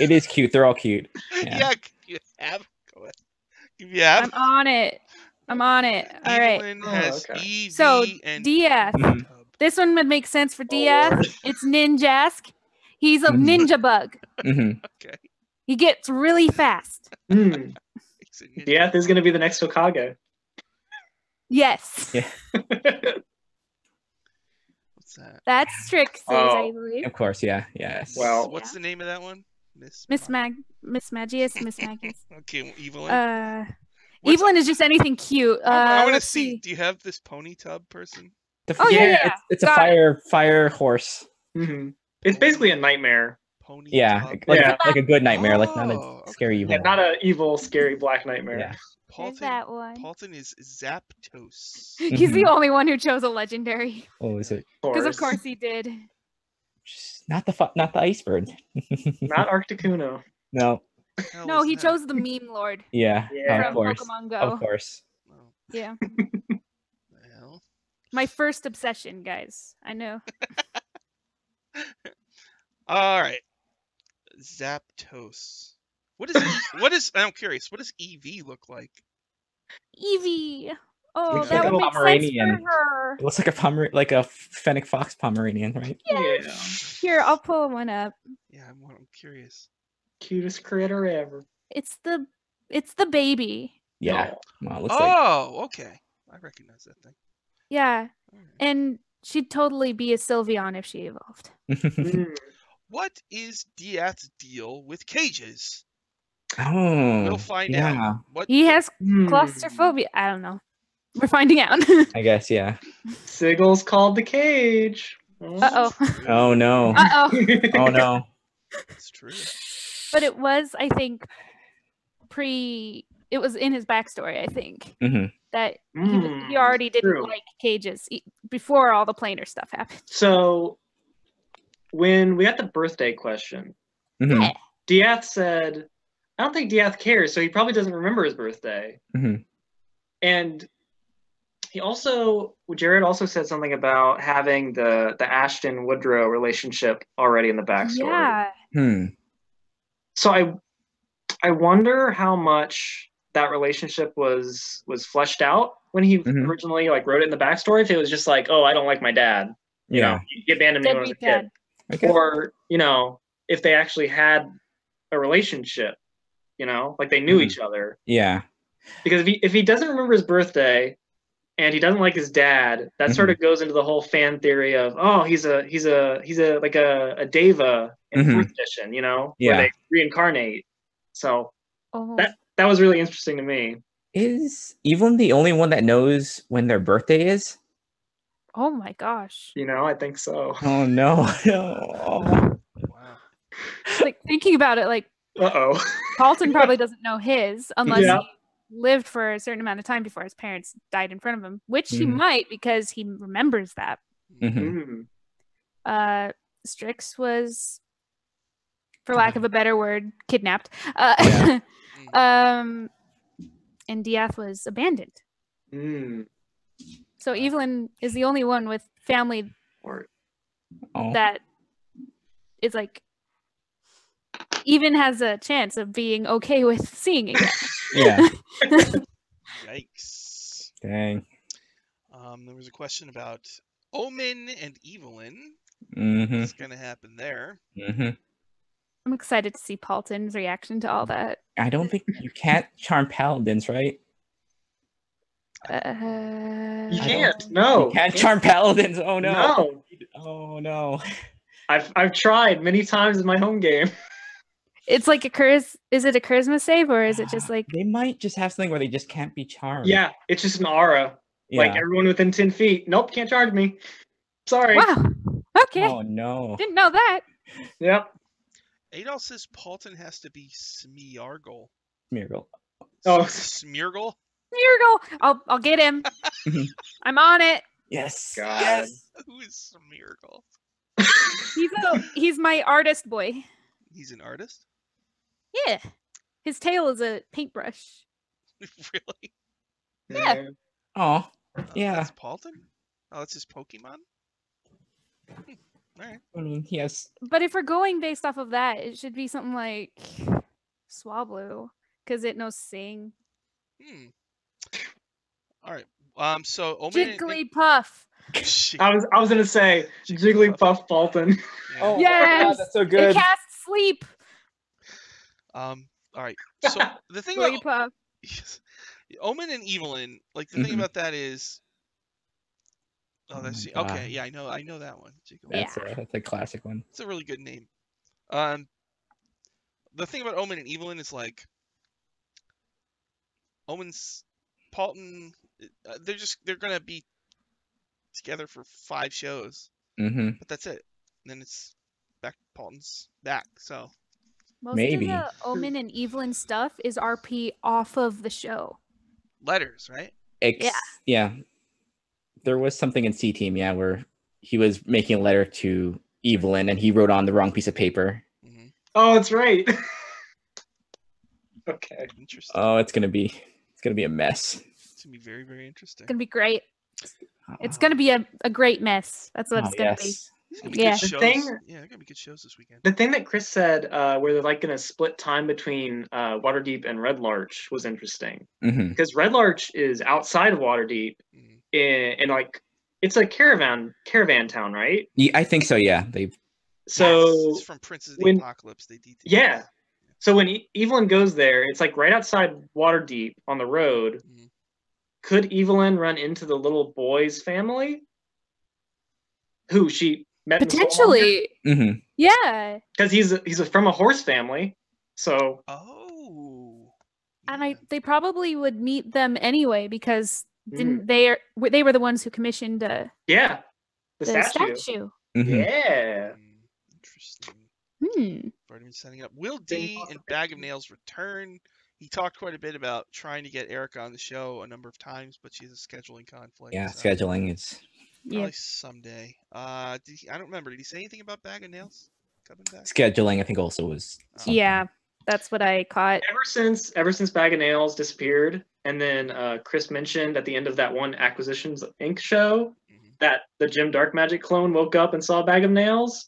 It is cute. They're all cute. Yeah, you have. Go ahead. Yeah. I'm on it. All right. Has so and Diath. This one would make sense for Diath. It's Ninjask. He's a ninja bug. Okay. He gets really fast. Diath is going to be the next Hokage. Yes. Yeah. What's that? That's Strix's, I believe. Of course, yeah. Yes. Well, what's the name of that one? Miss Magius, Miss Magius. Okay, Evelyn. Evelyn is just anything cute. I want to see. Do you have this pony tub person? Yeah. It's a fire horse. It's basically a nightmare. Pony tub. Like a good nightmare, like not a scary evil. Yeah, not an evil, scary black nightmare. Yeah. That one. Paulton is Zapdos. He's the only one who chose a legendary. Oh, is it? Because of course he did. Not the ice bird. Not Articuno. No. No, he chose the meme lord. Yeah. From Of course. Pokemon Go. Of course. Oh. Yeah. Well. My first obsession, guys. I know. All right. Zapdos. What is I'm curious, what does EV look like? Eevee. Oh, Looks that like would a make sense Pomeranian. for her. It looks like a Fennec Fox Pomeranian, right? Yeah. Here, I'll pull one up. Yeah, I'm curious. Cutest critter ever. It's the baby. Yeah. Well, it looks okay. I recognize that thing. Yeah. Right. And she'd totally be a Sylveon if she evolved. What is Diath's deal with cages? Oh. We'll find out. He has claustrophobia. I don't know. We're finding out. I guess, yeah. Siggle's called the cage. Uh-oh. Oh, no. Uh-oh. Oh, no. It's true. But it was, I think, it was in his backstory, I think, that he already didn't like cages before all the planar stuff happened. So, when we got the birthday question, Diath said, I don't think Diath cares, so he probably doesn't remember his birthday. And Jared also said something about having the Ashton Woodrow relationship already in the backstory. Yeah. So I wonder how much that relationship was fleshed out when he originally wrote it in the backstory. If it was just like, oh, I don't like my dad. You know, he abandoned me when I was a kid. Okay. Or, if they actually had a relationship, like they knew each other. Yeah. Because if he doesn't remember his birthday and he doesn't like his dad, that sort of goes into the whole fan theory of, oh, he's a like a Deva in 4th edition, where they reincarnate. So that was really interesting to me. Is Evelyn the only one that knows when their birthday is? Oh my gosh. I think so. Oh no. Wow. Like thinking about it, Paulton probably doesn't know his unless he lived for a certain amount of time before his parents died in front of him, which he might because he remembers that. Strix was, for lack of a better word, kidnapped. And Diath was abandoned. So Evelyn is the only one with family that is even has a chance of being okay with seeing again. Yeah. Yikes. Dang. There was a question about Omen and Evelyn. Mm-hmm. What's going to happen there? Mm-hmm. I'm excited to see Paulton's reaction to all that. I don't think you can't charm paladins, right? You can't. No. You can't charm paladins. Oh no. No. Oh no. I've tried many times in my home game. It's like is it a charisma save or is it just like they might just have something where they just can't be charmed? Yeah, it's just an aura. Yeah. Like everyone within 10 feet. Nope, can't charge me. Sorry. Wow. Okay. Oh no. Didn't know that. Yep. Adol says Paulton has to be Smeargle. Smeargle. Oh, Smeargle? Smeargle. I'll get him. I'm on it. Yes. God. Yes. Who is Smeargle? He's my artist boy. He's an artist? Yeah. His tail is a paintbrush. Really? Yeah. Oh. Yeah. That's Paulton? Oh, that's his Pokemon? All right. I mean, he has. But if we're going based off of that, it should be something like Swablu, because it knows sing. All right. So Omen Jigglypuff. I was gonna say Jigglypuff Bolton. Yeah. Oh Yes! my God, that's so good. It casts sleep. All right. So the thing about Puff. Omen and Evelyn, like the thing about that is, that's my God. okay. Yeah, I know that one. That's a classic one. It's a really good name. The thing about Omen and Evelyn is like Omen's Paulton. They're gonna be together for 5 shows, but that's it. And then it's back. Paulton's back. So Most of the Omen and Evelyn stuff is RP off of the show. Letters, right? Yeah. There was something in C Team, where he was making a letter to Evelyn and he wrote on the wrong piece of paper. Mm-hmm. Oh, that's right. Okay. Interesting. Oh, it's gonna be a mess. It's gonna be very, very interesting. It's gonna be great. It's gonna be a great mess. That's what it's gonna be. These are gonna be good shows. They're gonna be good shows this weekend. The thing that Chris said, where they're like gonna split time between Waterdeep and Red Larch, was interesting. Because Red Larch is outside of Waterdeep, in like it's a caravan town, right? Yeah, I think so. Yeah, So it's from Princes of the Apocalypse. They detail. Yeah. So when Evelyn goes there, it's like right outside Waterdeep on the road. Could Evelyn run into the little boy's family? Who she met potentially. Yeah. Because he's from a horse family. So and they probably would meet them anyway because they were the ones who commissioned the statue. Yeah. Interesting. Already been setting up. Will D and Bag of Nails return? He talked quite a bit about trying to get Erica on the show a number of times, but she has a scheduling conflict. Yeah, so scheduling is probably someday. I don't remember. Did he say anything about Bag of Nails coming back? Scheduling, I think, also was. Something. Yeah, that's what I caught. Ever since Bag of Nails disappeared, and then Chris mentioned at the end of that one Acquisitions Inc. show that the Jim Dark Magic clone woke up and saw Bag of Nails.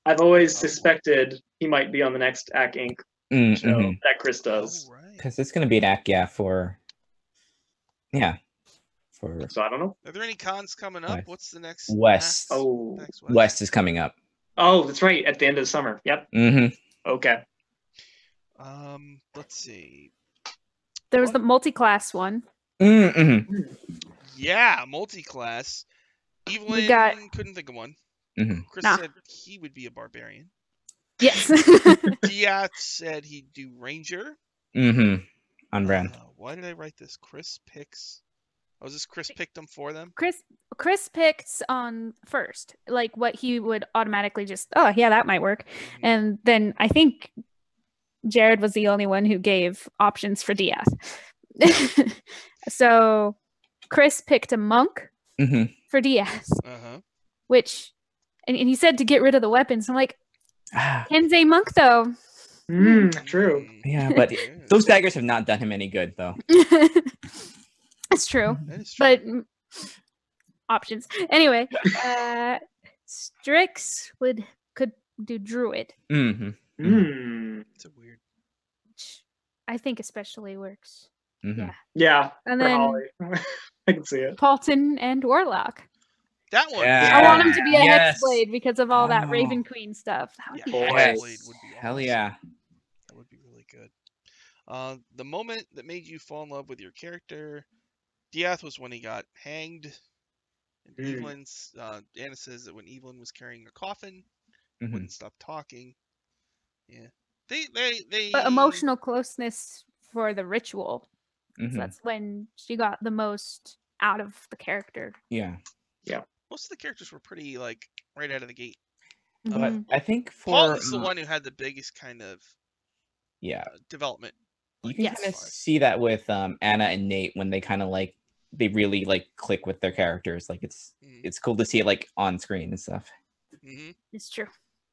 I've always suspected he might be on the next Ac Inc. show that Chris does. Because it's going to be an Ac, for. So I don't know. Are there any cons coming up? What's the next? West. West is coming up. Oh, that's right. At the end of the summer. Yep. Okay. Let's see. There was the multi-class one. Yeah, multi-class. Evelyn couldn't think of one. Chris said he would be a barbarian. Yes. Diaz said he'd do ranger. On brand. Why did I write this? Chris picks. Oh, is this Chris picked them for them? Chris picked on first, like what he would automatically just, that might work. And then I think Jared was the only one who gave options for Diaz. So Chris picked a monk for Diaz, which, and he said to get rid of the weapons. I'm like, Ken's a monk though. True. Yeah, but those daggers have not done him any good though. That's true. That is true. But options. Anyway, Strix could do druid. It's a weird. I think especially works. Yeah. And then I can see it. Paulton and Warlock. That one. I want him to be a Hexblade because of all that Raven Queen stuff. That would be Hexblade would be awesome. Hell yeah. That would be really good. The moment that made you fall in love with your character, Diath was when he got hanged. And Evelyn's Anna says that when Evelyn was carrying a coffin, wouldn't stop talking. Yeah. They but emotional closeness for the ritual. So that's when she got the most out of the character. Yeah. Most of the characters were pretty like right out of the gate. But I think Paul is the one who had the biggest kind of development. You can kind of see that with Anna and Nate when they kind of like they really like click with their characters. Like it's cool to see it like on screen and stuff. It's true.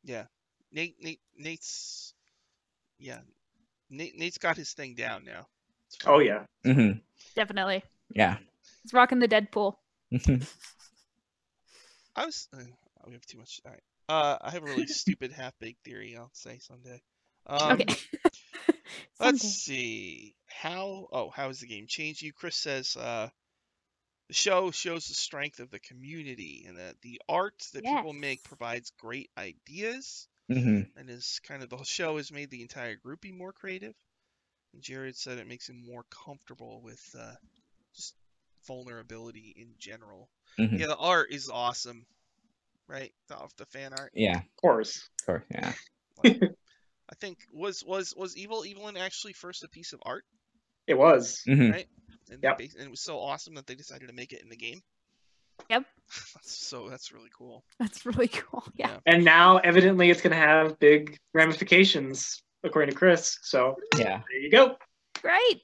Yeah, Nate's got his thing down now. Oh yeah. Definitely. Yeah. He's rocking the Deadpool. We have too much. All right. I have a really stupid half-baked theory. I'll say someday. Okay. Let's see. How has the game changed you? Chris says the The show shows the strength of the community and that the art that people make provides great ideas. And is kind of the show has made the entire group be more creative. And Jared said it makes him more comfortable with just vulnerability in general. Yeah, the art is awesome, right? The fan art. Yeah, of course. Yeah. Like, I think was Evil Evelyn actually first a piece of art? It was. Right? And, yep. And it was so awesome that they decided to make it in the game. Yep. That's really cool. That's really cool. Yeah. And now, evidently, it's going to have big ramifications, according to Chris. So yeah, there you go. Great.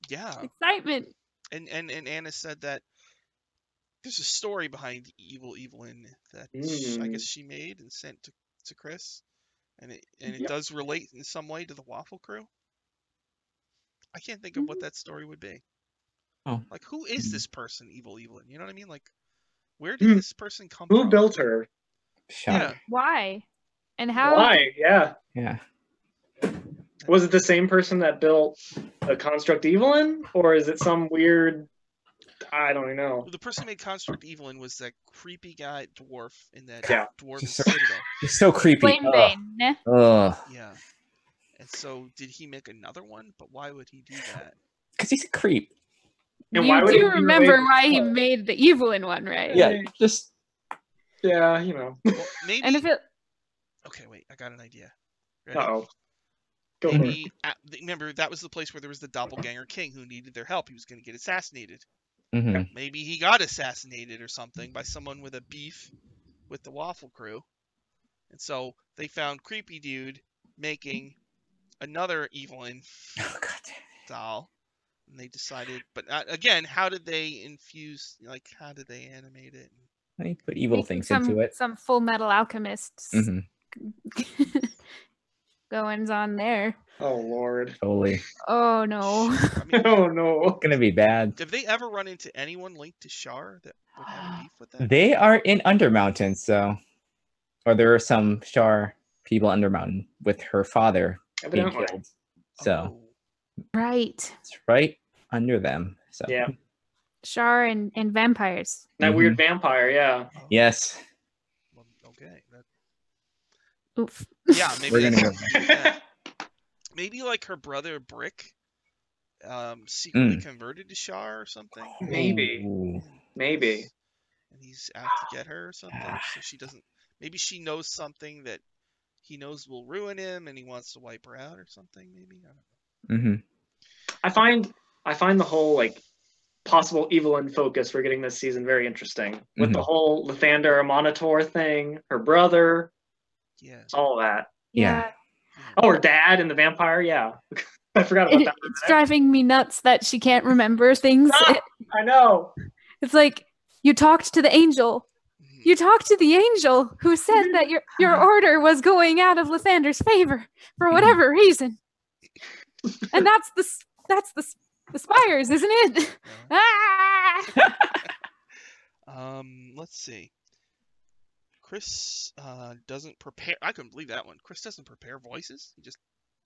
Yeah. Excitement. And Anna said that there's a story behind Evil Evelyn that I guess she made and sent to Chris, and it does relate in some way to the Waffle Crew. I can't think of what that story would be. Oh. Like, who is this person, Evil Evelyn? You know what I mean? Like, where did this person come from? Who built her? Yeah. Why? And how? Why? Yeah. Yeah. Was it the same person that built a Construct Evelyn, or is it some weird? I don't know. Well, the person who made Construct Evelyn was that creepy guy dwarf in that dwarven citadel. citadel. He's so creepy. Yeah. And so, did he make another one? But why would he do that? Because he's a creep. And you do remember why he made the Evelyn one, right? Yeah, just... Yeah, you know. Well, maybe... And if it... Okay, wait, I got an idea. Ready? Uh-oh. Go maybe, remember, that was the place where there was the doppelganger king who needed their help. He was going to get assassinated. Maybe he got assassinated or something by someone with a beef with the Waffle Crew. And so they found Creepy Dude making another Evelyn doll. And they decided, but again, how did they infuse, like, how did they animate it? They put evil things into it. Some Full Metal Alchemists goings on there. Oh, Lord. Totally. Oh, no. I mean, oh, no. It's going to be bad. Have they ever run into anyone linked to Shar that would have a beef with them? They are in Undermountain, so... Or there are some Shar people Undermountain with her father being killed. So... Right. It's right under them. So yeah. Shar and vampires. That weird vampire, yeah. Yes. Well, okay. Oof. Yeah, maybe we're gonna maybe like her brother Brick secretly converted to Shar or something. Maybe. Maybe. And he's out to get her or something. So she doesn't maybe she knows something that he knows will ruin him and he wants to wipe her out or something, maybe. I don't know. I find the whole like possible Evelyn focus we're getting this season very interesting. With the whole Lathander Monitor thing, her brother, all of that. Yeah. Oh, her dad and the vampire, yeah. I forgot about that. It's driving me nuts that she can't remember things. I know. It's like you talked to the angel. You talked to the angel who said that your order was going out of Lathander's favor for whatever reason. And that's the spires, isn't it? Let's see. Chris doesn't prepare. I couldn't believe that one. Chris doesn't prepare voices. He just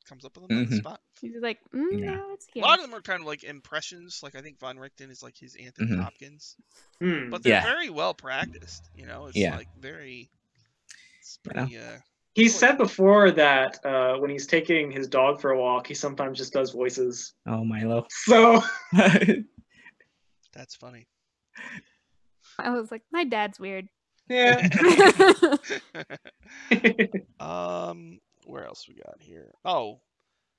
comes up with them on the spot. He's like, no, it's here. A lot of them are kind of like impressions. Like I think Von Richten is like his Anthony Hopkins, but they're very well practiced. You know, it's like very. It's pretty. He said before that when he's taking his dog for a walk, he sometimes just does voices. Oh, Milo. So. That's funny. I was like, my dad's weird. Yeah. Where else we got here? Oh,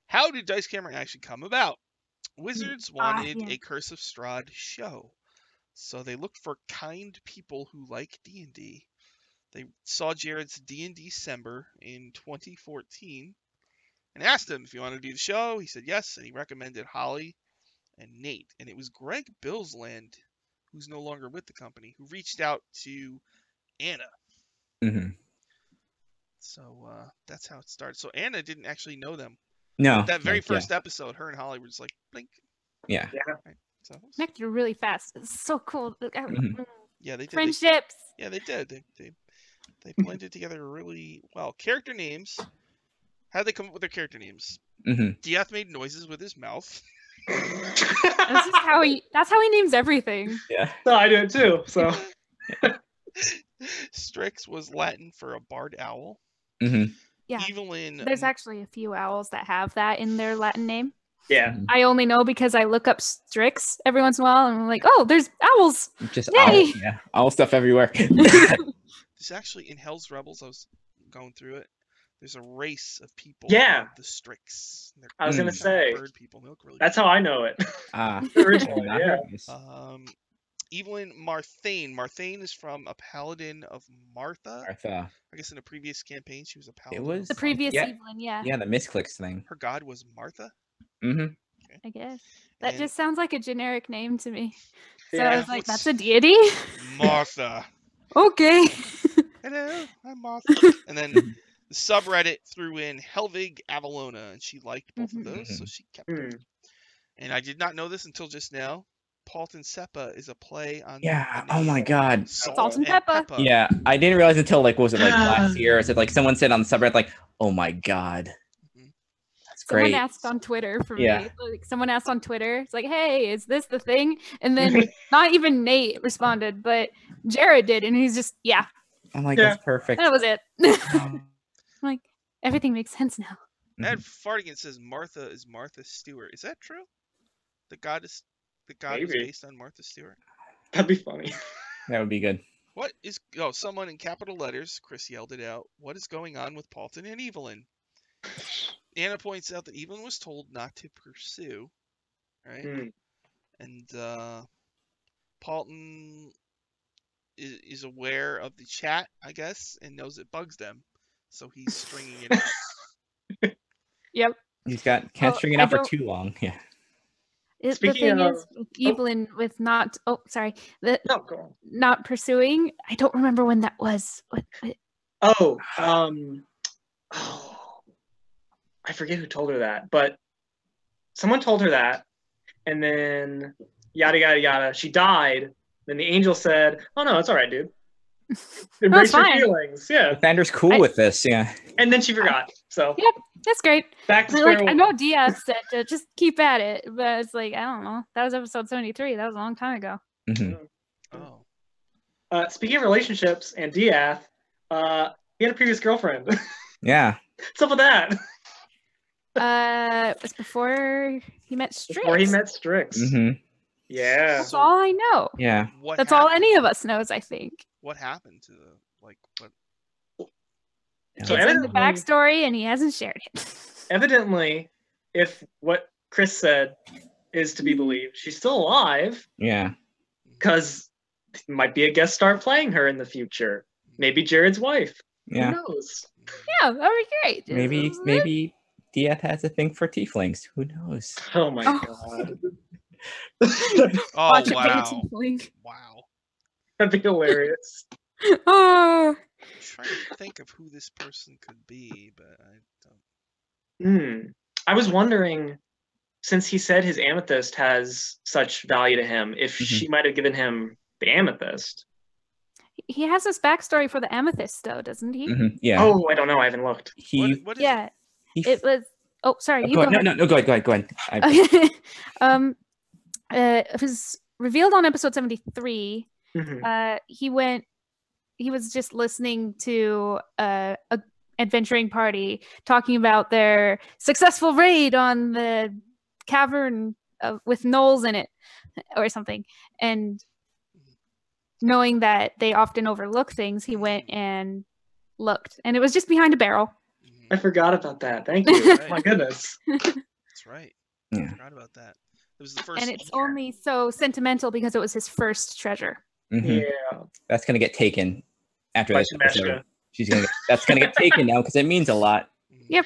how did Dice Camera actually come about? Wizards wanted a Curse of Strahd show, so they looked for kind people who like D&D. They saw Jared's D&D December in 2014 and asked him if he wanted to do the show. He said yes, and he recommended Holly and Nate. And it was Greg Billsland, who's no longer with the company, who reached out to Anna. So that's how it started. So Anna didn't actually know them. No. That very first episode, her and Holly were just like, blink. Yeah. Right. So connected really fast. It's so cool. Yeah, they did. Friendships. Yeah, they did. They blended together really well. Character names. How did they come up with their character names? Diath made noises with his mouth. That's just how he names everything. Yeah. No, I do it too. So Strix was Latin for a barred owl. Mm-hmm. Yeah. Evelyn. There's actually a few owls that have that in their Latin name. yeah. I only know because I look up Strix every once in a while and I'm like, oh, there's owls. Just Yay! owl, yeah, owl stuff everywhere. There's actually in Hell's Rebels, I was going through it. There's a race of people. Yeah. The Strix. I was gonna say bird people. They look really that's cool. how I know it. Originally, yeah. Evelyn Marthane. Marthane is from a paladin of Martha. Martha. I guess in a previous campaign she was a paladin. It was the previous Yeah. Evelyn, yeah. Yeah, the misclicks thing. Her god was Martha. Mm-hmm. Okay. I guess that And- just sounds like a generic name to me. So Yeah. I was like, that's a deity. Martha. Okay. Hello, I'm Martha. And then the subreddit threw in Helvig Avalona, and she liked both of those, so she kept it. And I did not know this until just now. Paulton Seppa is a play on Yeah. the Oh my name God. Salt and Peppa. pepper. Yeah, I didn't realize until like what was it like last year? Is it like someone said on the subreddit like, "Oh my God, that's Someone great." asked on Twitter for Yeah. me. Like, someone asked on Twitter, it's like, hey, is this the thing? And then not even Nate responded, but Jared did, and he's just, yeah, I'm like, Yeah. that's perfect. that was it. Um, I'm like, everything makes sense now. Ed Fartigan says Martha is Martha Stewart. Is that true? The god was Maybe. based on Martha Stewart. That'd be funny. that would be good. What is? Oh, someone in capital letters. Chris yelled it out. What is going on with Paulton and Evelyn? Anna points out that Evelyn was told not to pursue, right? And Paulton is aware of the chat, I guess, and knows it bugs them, so he's stringing it out. Yep. Can't string it out for too long. Yeah. The Speaking thing of- is, with Evelyn, with not, No, go on. not pursuing, I don't remember when that was. What Oh, I forget who told her that, but someone told her that, and then yada yada yada. She died. Then the angel said, "Oh no, it's all right, dude. Embrace your fine. feelings." Yeah, Defender's cool with this. Yeah. and then she forgot. So Yep, that's great. back to Like, square I one. know Diaz said to just keep at it, but it's like, I don't know. That was episode 73. That was a long time ago. Mhm. Oh. Speaking of relationships and Diath, he had a previous girlfriend. Yeah. What's up with that? It was before he met Strix. Before he met Strix. hmm Yeah. That's all I know. Yeah. What That's all happened? any of us knows, I think. What happened to the what? So It's in the evidently, backstory, and he hasn't shared it. evidently, if what Chris said is to be believed, she's still alive Yeah. because might be a guest star playing her in the future. Maybe Jared's wife. Yeah. Who knows? Yeah, that would be great. Maybe Diaz has a thing for tieflings. Who knows? Oh my Oh. god. Oh Watch it, wow! Dancing Link. Wow. That'd be hilarious. Oh, I'm trying to think of who this person could be, but I don't. I was wondering, since he said his amethyst has such value to him, if she might have given him the amethyst. he has this backstory for the amethyst, though, doesn't he? Yeah. Oh, I don't know. I haven't looked. What is Yeah, he it was. Oh, sorry. You go go ahead. ahead. No, go ahead. It was revealed on episode 73. Mhm. He was just listening to a adventuring party talking about their successful raid on the cavern with gnolls in it or something, and knowing that they often overlook things, he went and looked, and it was just behind a barrel. I forgot about that. Thank you. Right. My goodness. That's right. Yeah. I forgot about that. It was the first. And it's only so sentimental because it was his first treasure. Mhm. Yeah. That's gonna get taken after By this episode. Shemeshka. That's gonna get taken now because it means a lot. Yep.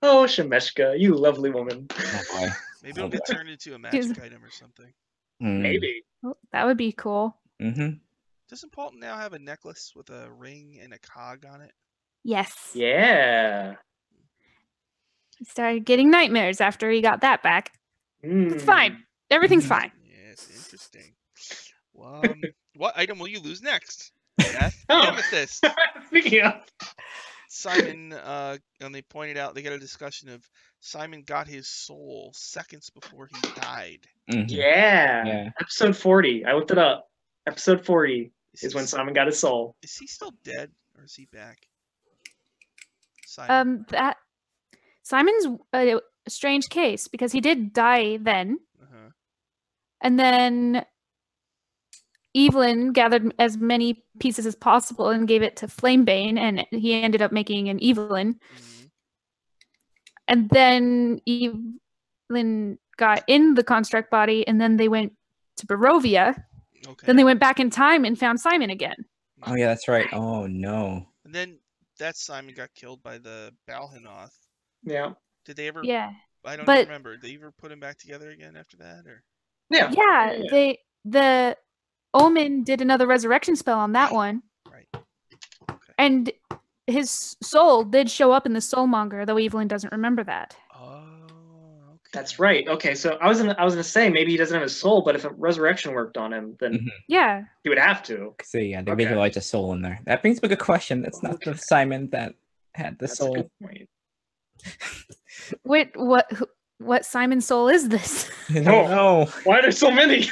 Oh, Shemeshka, you lovely woman. Oh boy. Maybe it'll get turned into a magic item or something. Maybe. Oh, that would be cool. Mm-hmm. Doesn't Paulton now have a necklace with a ring and a cog on it? Yes. Yeah. He started getting nightmares after he got that back. It's fine. Everything's fine. Yes, interesting. What item will you lose next? Death. Oh. Amethyst. Speaking of, Simon, and they pointed out, they got a discussion of Simon got his soul seconds before he died. Yeah. Episode 40. I looked it up. Episode 40 is when Simon got his soul. Is he still dead, or is he back? Simon. Simon's a strange case because he did die then. And then Evelyn gathered as many pieces as possible and gave it to Flamebane, and he ended up making an Evelyn. And then Evelyn got in the construct body, and then they went to Barovia. Then they went back in time and found Simon again. Oh yeah, that's right. Oh no. And then that Simon got killed by the Balhanoth. Yeah. Did they ever? Yeah. I don't even remember. Did they ever put him back together again after that, or? Yeah. Yeah. The Omen did another resurrection spell on that one. Right. Okay. And his soul did show up in the Soulmonger, though Evelyn doesn't remember that. Oh, okay. That's right. Okay, so I was gonna say maybe he doesn't have his soul, but if a resurrection worked on him, then yeah, he would have to. So yeah, they visualize a soul in there. That brings up a good question. That's not the Simon that had the soul. A good point. Wait, what Simon's soul is this? I don't know. Why are there so many?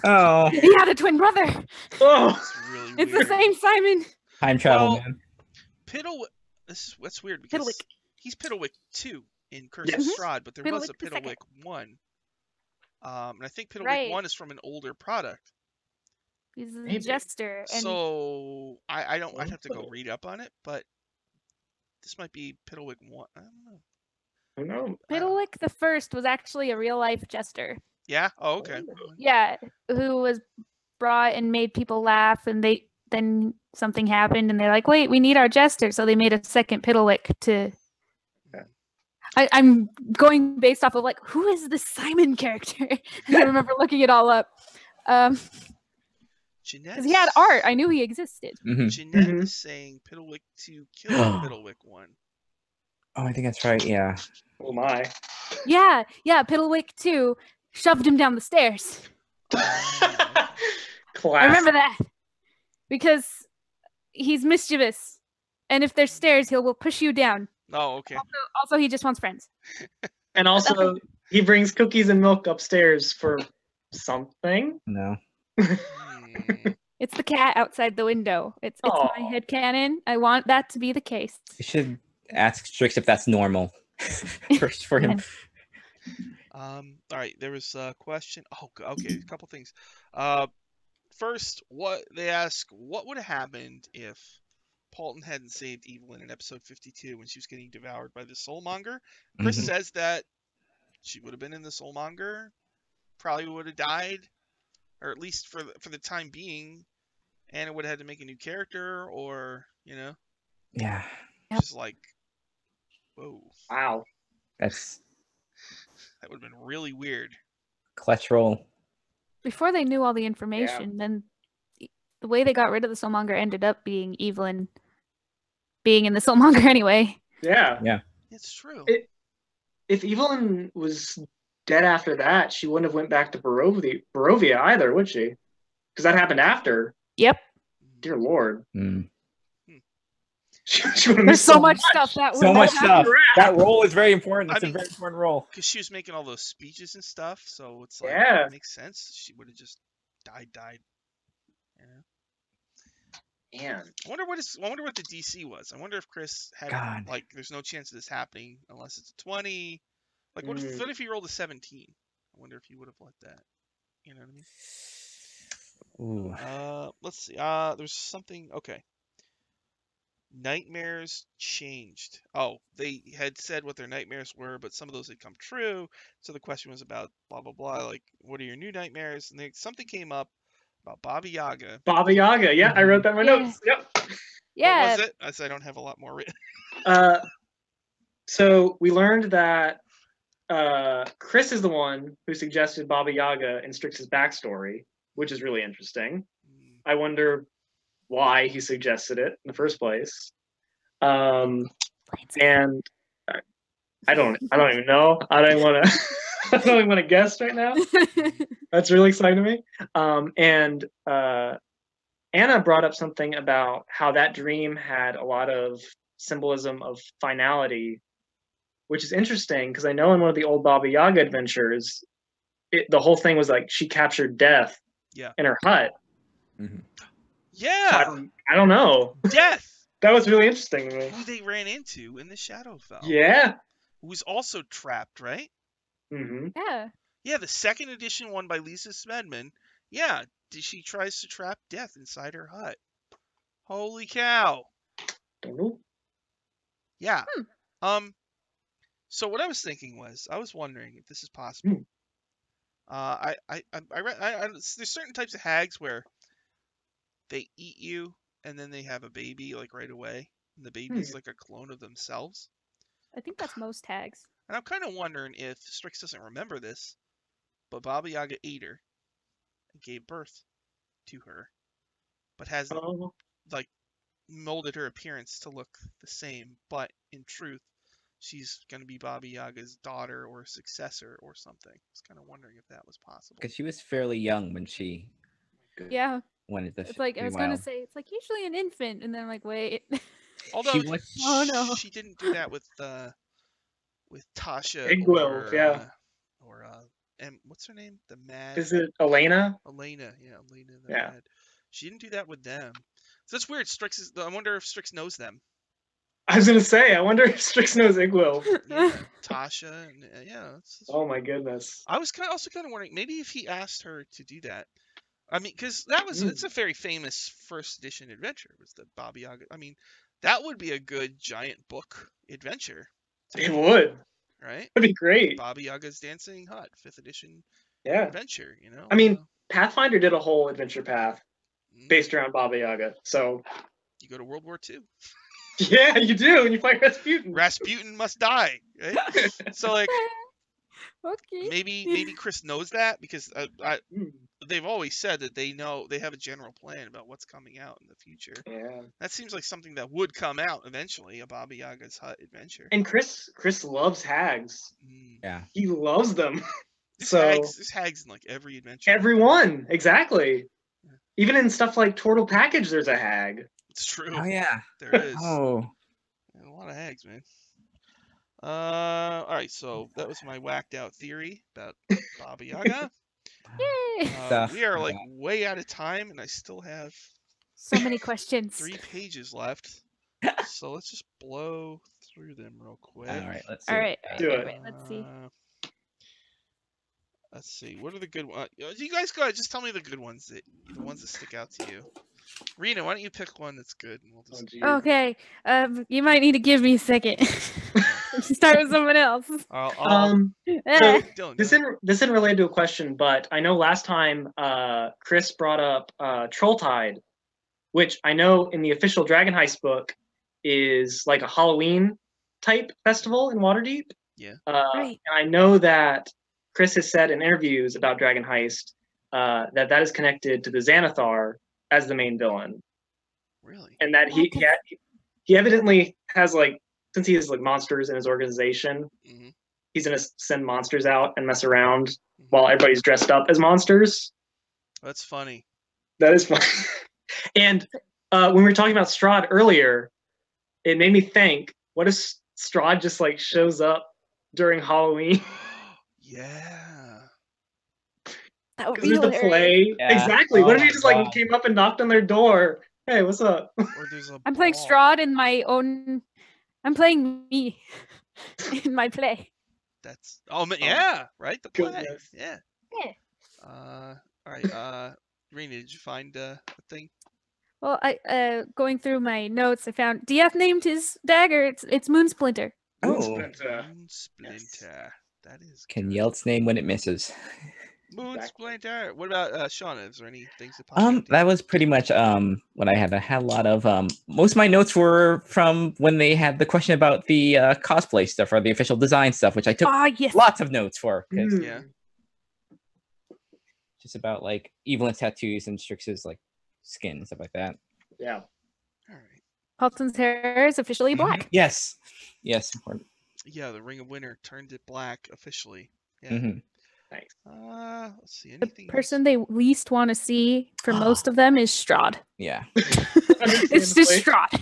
Oh. He had a twin brother. Oh. It's the same Simon. Time travel, man. That's weird because he's Piddlewick 2 in Curse of Strahd, but there was a Piddlewick 1. And I think Piddlewick 1 is from an older product. He's a jester. And so I'd have to go read up on it, but this might be Piddlewick 1. I don't know. Piddlewick the First was actually a real life jester. Yeah? Oh, okay. Yeah, who was brought and made people laugh, and then something happened, and they're like, wait, we need our jester, so they made a second Piddlewick to... I'm going based off of, like, who is this Simon character? I remember looking it all up. Because he had art. I knew he existed. Jeanette is saying Piddlewick 2 killed Piddlewick 1. Oh, I think that's right, yeah. Oh my. Yeah, Piddlewick 2 shoved him down the stairs. I remember that. Because he's mischievous. And if there's stairs, he will push you down. Oh, okay. Also, he just wants friends. And also, he brings cookies and milk upstairs for something. No. It's the cat outside the window. It's my headcanon. I want that to be the case. You should ask Strix if that's normal first for him. All right, there was a question. Oh, okay, a couple things. First, what would have happened if Paulton hadn't saved Evelyn in episode 52 when she was getting devoured by the Soulmonger? Chris says that she would have been in the Soulmonger, probably would have died, or at least for the time being. Anna would have had to make a new character, or Yeah. Just like, whoa. Wow. That would have been really weird. Clutch roll. Before they knew all the information, then the way they got rid of the Soulmonger ended up being Evelyn being in the Soulmonger anyway. Yeah. Yeah. It's true. If Evelyn was dead after that, she wouldn't have went back to Barovia either, would she? Because that happened after. Yep. Dear Lord. There's so much stuff that so much stuff. That role is very important. It's a very important role. Because she was making all those speeches and stuff, so it's like it makes sense. She would have just died. Man. I wonder what the DC was. I wonder if Chris had like, there's no chance of this happening unless it's a 20. Like, what if he rolled a 17? I wonder if he would have let that. You know what I mean? Let's see. There's something. Okay. Nightmares changed. Oh, they had said what their nightmares were, but some of those had come true. So the question was about blah blah blah. Like, what are your new nightmares? And something came up about Baba Yaga. Baba Yaga. Yeah, I wrote that in my notes. Yep. Yeah. What was it? I don't have a lot more written. So we learned that Chris is the one who suggested Baba Yaga in Strix's backstory, which is really interesting. I wonder why he suggested it in the first place. And I don't even know. I don't want to Anna brought up something about how that dream had a lot of symbolism of finality, which is interesting because I know in one of the old Baba Yaga adventures, the whole thing was like she captured death in her hut. Mm-hmm. Yeah. So I don't know. Death. That was really interesting to me. Who they ran into in the Shadowfell. Yeah. Who was also trapped, right? Mm-hmm. Yeah. Yeah, the second edition one by Lisa Smedman. Yeah, she tries to trap death inside her hut. Holy cow. Don't know. Yeah. So what I was thinking was, I was wondering if this is possible. There's certain types of hags where they eat you and then they have a baby like right away, and the baby's like a clone of themselves. I think that's most tags. And I'm kind of wondering if Strix doesn't remember this, but Baba Yaga ate her and gave birth to her, but hasn't like molded her appearance to look the same. But in truth, she's going to be Baba Yaga's daughter or successor or something. I was kind of wondering if that was possible. Because she was fairly young when she went into it's like I was gonna say it's like usually an infant, and then I'm like, wait. Although no, she didn't do that with Tasha Igwilf, or and what's her name? The Mad. Is it Elena? Elena, yeah, Elena the Mad. She didn't do that with them. So that's weird. I wonder if Strix knows them. I was gonna say, I wonder if Strix knows Igwilf. Yeah, Tasha, and oh my goodness. I was also kind of wondering maybe if he asked her to do that. I mean, because it's a very famous first edition adventure. It was the Baba Yaga. I mean, that would be a good giant book adventure. It would. Right? That'd be great. Baba Yaga's Dancing Hut, 5th edition adventure, you know? I mean, Pathfinder did a whole adventure path based around Baba Yaga, so... You go to World War II. Yeah, you do, and you fight Rasputin. Rasputin must die, right? So, like... Okay. Maybe Chris knows that, because they've always said that they have a general plan about what's coming out in the future. Yeah. That seems like something that would come out eventually, a Baba Yaga's Hut adventure. And Chris loves hags. Yeah. He loves them. There's hags in like every adventure. Everyone, exactly. Yeah. Even in stuff like Turtle Package, there's a hag. It's true. Oh yeah. There is. Oh. A lot of hags, man. All right, so that was my whacked out theory about Baba Yaga. Yay! We are like way out of time, and I still have so many questions. 3 pages left. So let's just blow through them real quick. All right, let's see. Do it. Wait, let's see. Let's see. What are the good ones? You guys go ahead. Just tell me the good ones, the ones that stick out to you. Rena, why don't you pick one that's good? And we'll just... Okay. You might need to give me a second. Start with someone else. So this isn't related to a question, but I know last time Chris brought up Trolltide, which I know in the official Dragon Heist book is like a Halloween type festival in Waterdeep. Yeah. Right. And I know that Chris has said in interviews about Dragon Heist that is connected to the Xanathar as the main villain. Really? And that he evidently has, like, since he has like monsters in his organization, he's gonna send monsters out and mess around while everybody's dressed up as monsters. That's funny. That is funny. And when we were talking about Strahd earlier, it made me think, what if Strahd just like shows up during Halloween? Yeah. That would be hilarious. The play. Yeah. Exactly. What if he just like came up and knocked on their door? Hey, what's up? Or there's a I'm playing Strahd in my own. I'm playing me in my play. That's yeah, right. The play. Goodness. Yeah. Yeah. All right. Rena, did you find a thing? Well, I going through my notes, I found Dieth named his dagger. It's Moonsplinter. Moonsplinter. Yes. That is. Can Yelt's name when it misses. Moonsplinter. What about Shauna? Is there any things that popped up? That was pretty much what I had. I had a lot of most of my notes were from when they had the question about the cosplay stuff or the official design stuff, which I took lots of notes for. Yeah. Just about like Evelyn's tattoos and Strix's like skin and stuff like that. Yeah. All right. Halton's hair is officially black. Yes. Yeah, the Ring of Winter turned it black officially. Yeah. Thanks. Let's see. The Anything person else? they least want to see for most of them is Strahd. Yeah. It's just Strahd.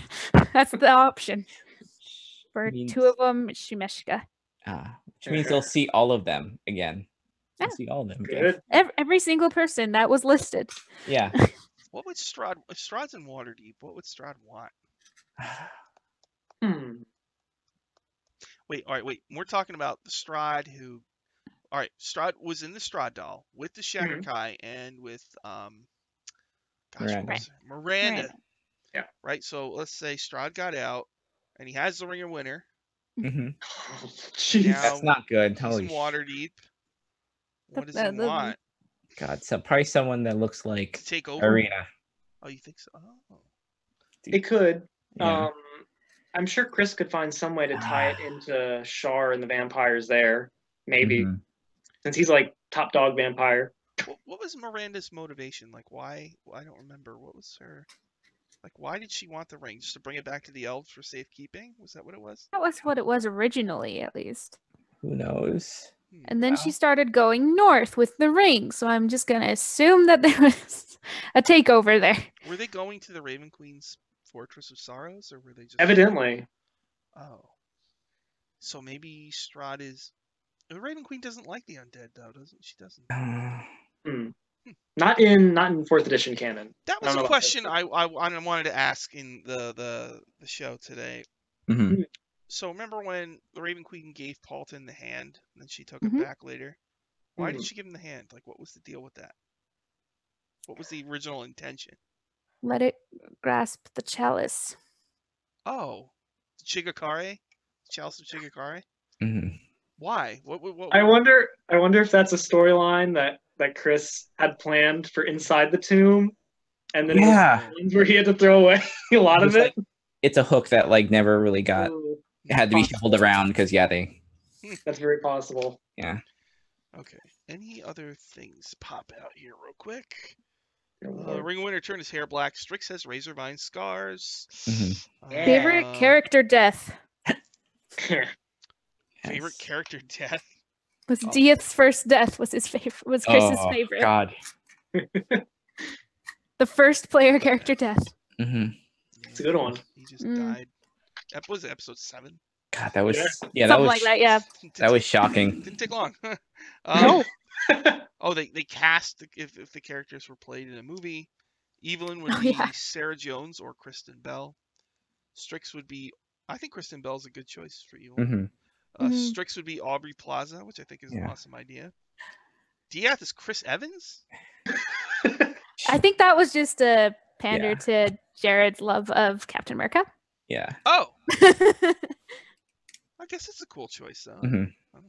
That's the option. For Means- 2 of them, it's Shumeshka. Which means they'll see all of them again. Yeah. See all of them again. Good. Every single person that was listed. Yeah. What would Strahd? If Strahd's in Waterdeep, what would Strahd want? Wait, all right, wait. We're talking about the Strahd who. All right, Strahd was in the Strahd doll with the Shakakai and with Miranda. Miranda. Yeah. Right. So let's say Strahd got out, and he has the Ring of Winter. Mm-hmm. Jeez. Now That's not good. he's in Waterdeep. What does he want? God, so probably someone that looks like To take over? Arena. Oh, you think so? Oh. It could. Yeah. I'm sure Chris could find some way to tie it into Shar and the vampires there. Maybe. Mhm. Since he's like top dog vampire. What was Miranda's motivation? Like, why? I don't remember. What was her? Like, why did she want the ring? Just to bring it back to the elves for safekeeping? Was that what it was? That was what it was originally, at least. Who knows? And then she started going north with the ring, so I'm just going to assume that there was a takeover there. Were they going to the Raven Queen's Fortress of Sorrows, or were they just... Evidently. Oh. So maybe Strahd is... The Raven Queen doesn't like the undead, though, doesn't she? Doesn't. Not in 4th edition canon. That was a question I wanted to ask in the show today. Mm-hmm. So remember when the Raven Queen gave Paulton the hand, and then she took it back later? Why did she give him the hand? Like, what was the deal with that? What was the original intention? Let it grasp the chalice. Oh, Chigakare? Chalice of Chigakare? Mm-hmm. Why? What? I wonder if that's a storyline that Chris had planned for inside the tomb, and then it was where he had to throw away a lot of it. It's a hook that like never really got. It had to be shuffled around because they. That's very possible. Yeah. Okay. Any other things pop out here real quick? Ring of Winter turned his hair black. Strix has Razorvine scars. Mm-hmm. Favorite character death? Favorite character death? Was Dieth's first death was his favorite. Was Chris's favorite. God. The first player character death. Mm-hmm. It's a good one. He just died. That was episode 7. God, that was something like that. Yeah, that was shocking. Didn't take long. No. They cast if the characters were played in a movie. Evelyn would be Sarah Jones or Kristen Bell. Strix would be. I think Kristen Bell's a good choice for Evelyn. Strix would be Aubrey Plaza, which I think is an awesome idea. Dieth is Chris Evans. I think that was just a pander to Jared's love of Captain America. Yeah. Oh. I guess it's a cool choice, though.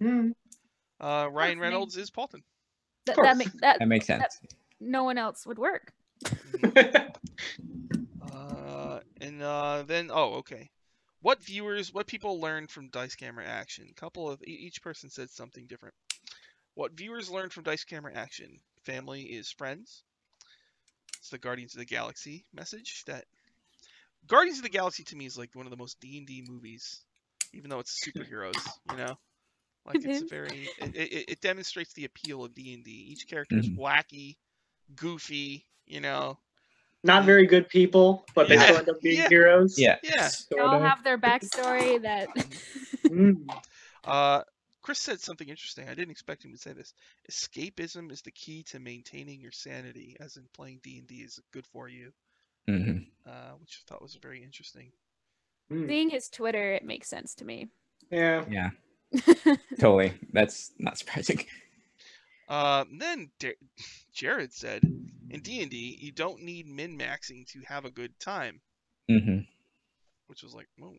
Mm-hmm. Ryan Reynolds is Paulton. That makes sense. No one else would work. Then okay. What people learned from Dice Camera Action? Each person said something different. What viewers learned from Dice Camera Action? Family is friends. It's the Guardians of the Galaxy message. That Guardians of the Galaxy to me is like one of the most D&D movies, even though it's superheroes. Like it demonstrates the appeal of D&D. Each character is wacky, goofy. Not very good people, but they still end up being heroes. Yeah. They all have their backstory that. Chris said something interesting. I didn't expect him to say this. Escapism is the key to maintaining your sanity, as in playing D&D is good for you. Mm-hmm. Which I thought was very interesting. Seeing his Twitter, it makes sense to me. Yeah. Yeah. Totally. That's not surprising. Then Jared said, in D&D, you don't need min-maxing to have a good time. Mm-hmm. Which was like, whoa.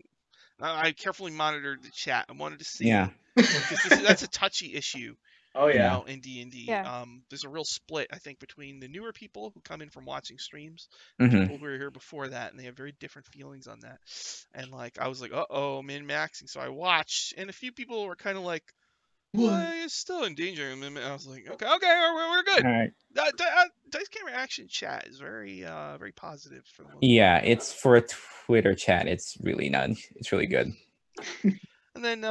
I carefully monitored the chat. I wanted to see. Yeah. Because that's a touchy issue. Oh yeah. In D&D. Yeah. There's a real split, I think, between the newer people who come in from watching streams, people who were here before that, and they have very different feelings on that. And like, I was like, min-maxing. So I watched, and a few people were kind of like, well, it's still in danger. And I was like, okay, we're good. All right. Dice Camera Action chat is very very positive for the most part. Yeah, it's for a Twitter chat. It's really good. And then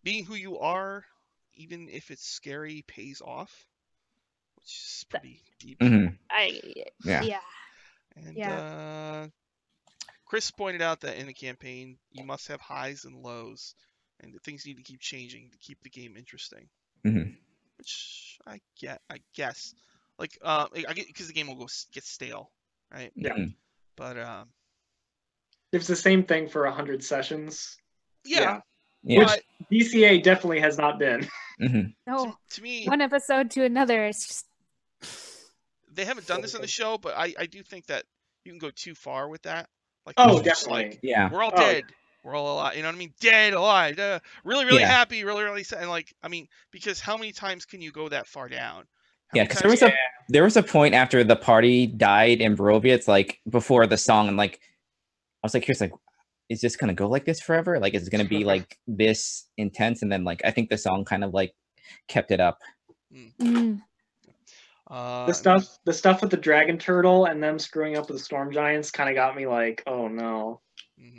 being who you are, even if it's scary, pays off, which is pretty deep. Yeah. And Chris pointed out that in a campaign, you must have highs and lows, and things need to keep changing to keep the game interesting. Which I guess, like, I get because the game will get stale, right? Yeah. But it's the same thing for 100 sessions. Yeah. Which DCA definitely has not been. No. To me, one episode to another, it's just they haven't done this on the show, but I do think that you can go too far with that. Like, definitely. Like, we're all dead. Yeah. We're all alive. You know what I mean? Dead, alive. Really, really happy. Really, really sad. And like, I mean, because how many times can you go that far down? Because there was a point after the party died in Barovia. It's like before the song, and like I was like, here's like, is this gonna go like this forever? Like, is it gonna be like this intense? And then like I think the song kind of like kept it up. The stuff with the dragon turtle and them screwing up with the storm giants kind of got me like, oh no.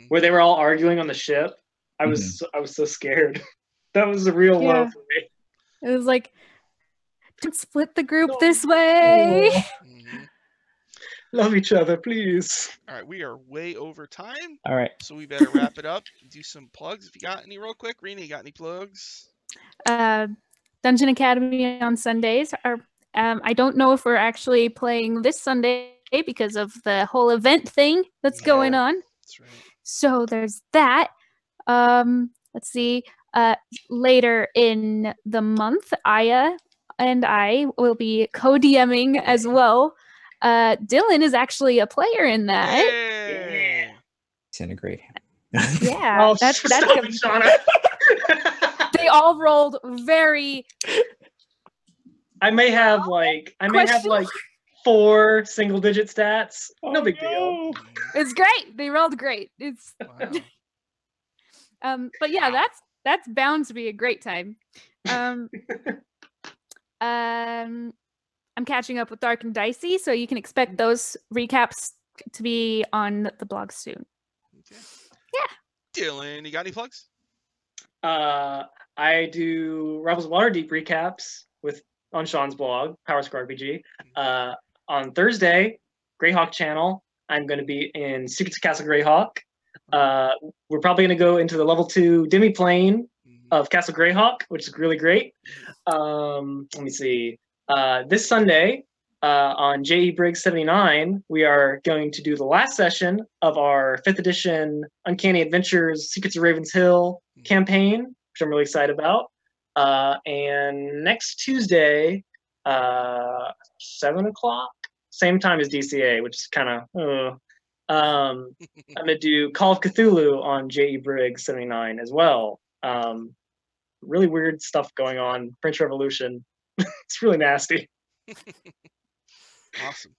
Where they were all arguing on the ship, I was so scared. That was a real low for me. It was like, don't split the group this way. Love each other, please. All right, we are way over time. All right, so we better wrap it up. Do some plugs if you got any real quick. Rena, you got any plugs? Dungeon Academy on Sundays are. I don't know if we're actually playing this Sunday because of the whole event thing that's going on. That's right. So there's that. Let's see. Later in the month, Aya and I will be co-DMing as well. Dylan is actually a player in that. Yay! Disintegrate. Yeah, that's Shauna. They all rolled very. I may have like 4 single-digit stats. No big deal. It's great. They rolled great. It's but yeah, that's bound to be a great time. I'm catching up with Dark and Dicey, so you can expect those recaps to be on the blog soon. Okay. Yeah. Dylan, you got any plugs? I do Rebels Waterdeep recaps on Sean's blog, Power Square RPG. On Thursday, Greyhawk channel, I'm going to be in Secrets of Castle Greyhawk. We're probably going to go into the level 2 demi-plane of Castle Greyhawk, which is really great. Let me see. This Sunday, on J.E. Briggs 79, we are going to do the last session of our 5th edition Uncanny Adventures Secrets of Ravens Hill campaign, which I'm really excited about. And next Tuesday, 7 o'clock, same time as DCA, which is kind of, I'm going to do Call of Cthulhu on J.E. Briggs 79 as well. Really weird stuff going on, French Revolution. It's really nasty. Awesome.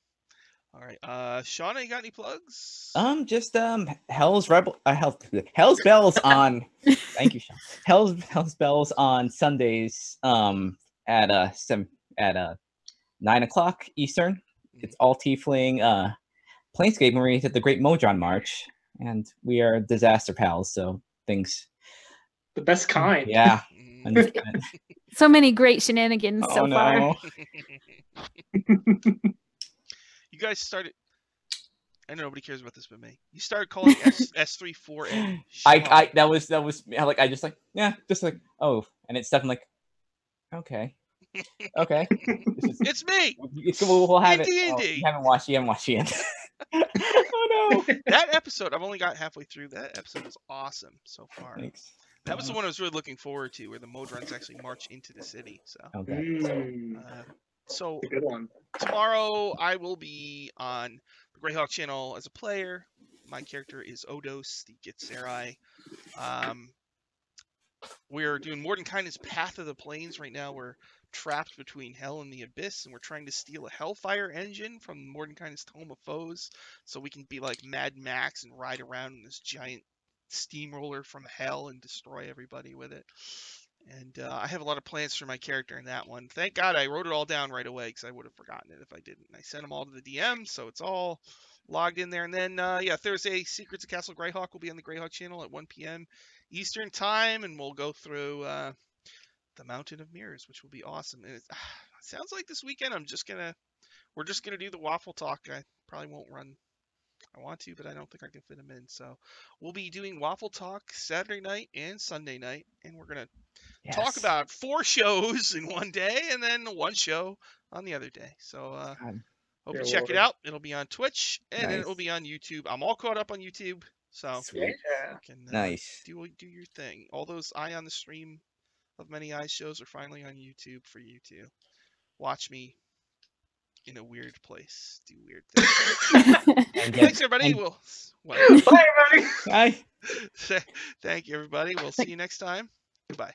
All right. Shauna, you got any plugs? Just Hell's Bells on thank you, Sean. Hell's Bells on Sundays at 9 o'clock Eastern. It's all tiefling Planescape Marines at the Great Modron March, and we are disaster pals, so things the best kind. Yeah. So many great shenanigans so far. You guys started. I know nobody cares about this but me. You started calling S34N. I that was like I just like oh, and it's stuff I'm like okay. It's me. We'll have it. D&D. Oh, you haven't watched it. Oh no. That episode, I've only got halfway through. That episode was awesome so far. Thanks. That was the one I was really looking forward to, where the Modrons actually march into the city. So, so a good one. Tomorrow I will be on the Greyhawk channel as a player. My character is Odos, the Githzerai. We're doing Mordenkainen's Path of the Plains right now. We're trapped between Hell and the Abyss, and we're trying to steal a Hellfire engine from Mordenkainen's Tome of Foes, so we can be like Mad Max and ride around in this giant steamroller from hell and destroy everybody with it. And I have a lot of plans for my character in that one. Thank God I wrote it all down right away, because I would have forgotten it if I didn't. I sent them all to the DM, so it's all logged in there. And then, Thursday, Secrets of Castle Greyhawk will be on the Greyhawk channel at 1 p.m. Eastern Time, and we'll go through the Mountain of Mirrors, which will be awesome. And it sounds like this weekend we're just gonna do the Waffle Talk. I probably won't run. I want to, but I don't think I can fit them in. So we'll be doing Waffle Talk Saturday night and Sunday night, and we're gonna talk about 4 shows in one day, and then 1 show on the other day. So hope you check it out. It'll be on Twitch, and then it'll be on YouTube. I'm all caught up on YouTube, so sweet. Yeah. You can Nice. do your thing. All those Eye on the Stream of Many Eyes shows are finally on YouTube for you to watch me in a weird place do weird things. Thanks, everybody. Bye, everybody. Bye. Thank you, everybody. We'll see you next time. Goodbye.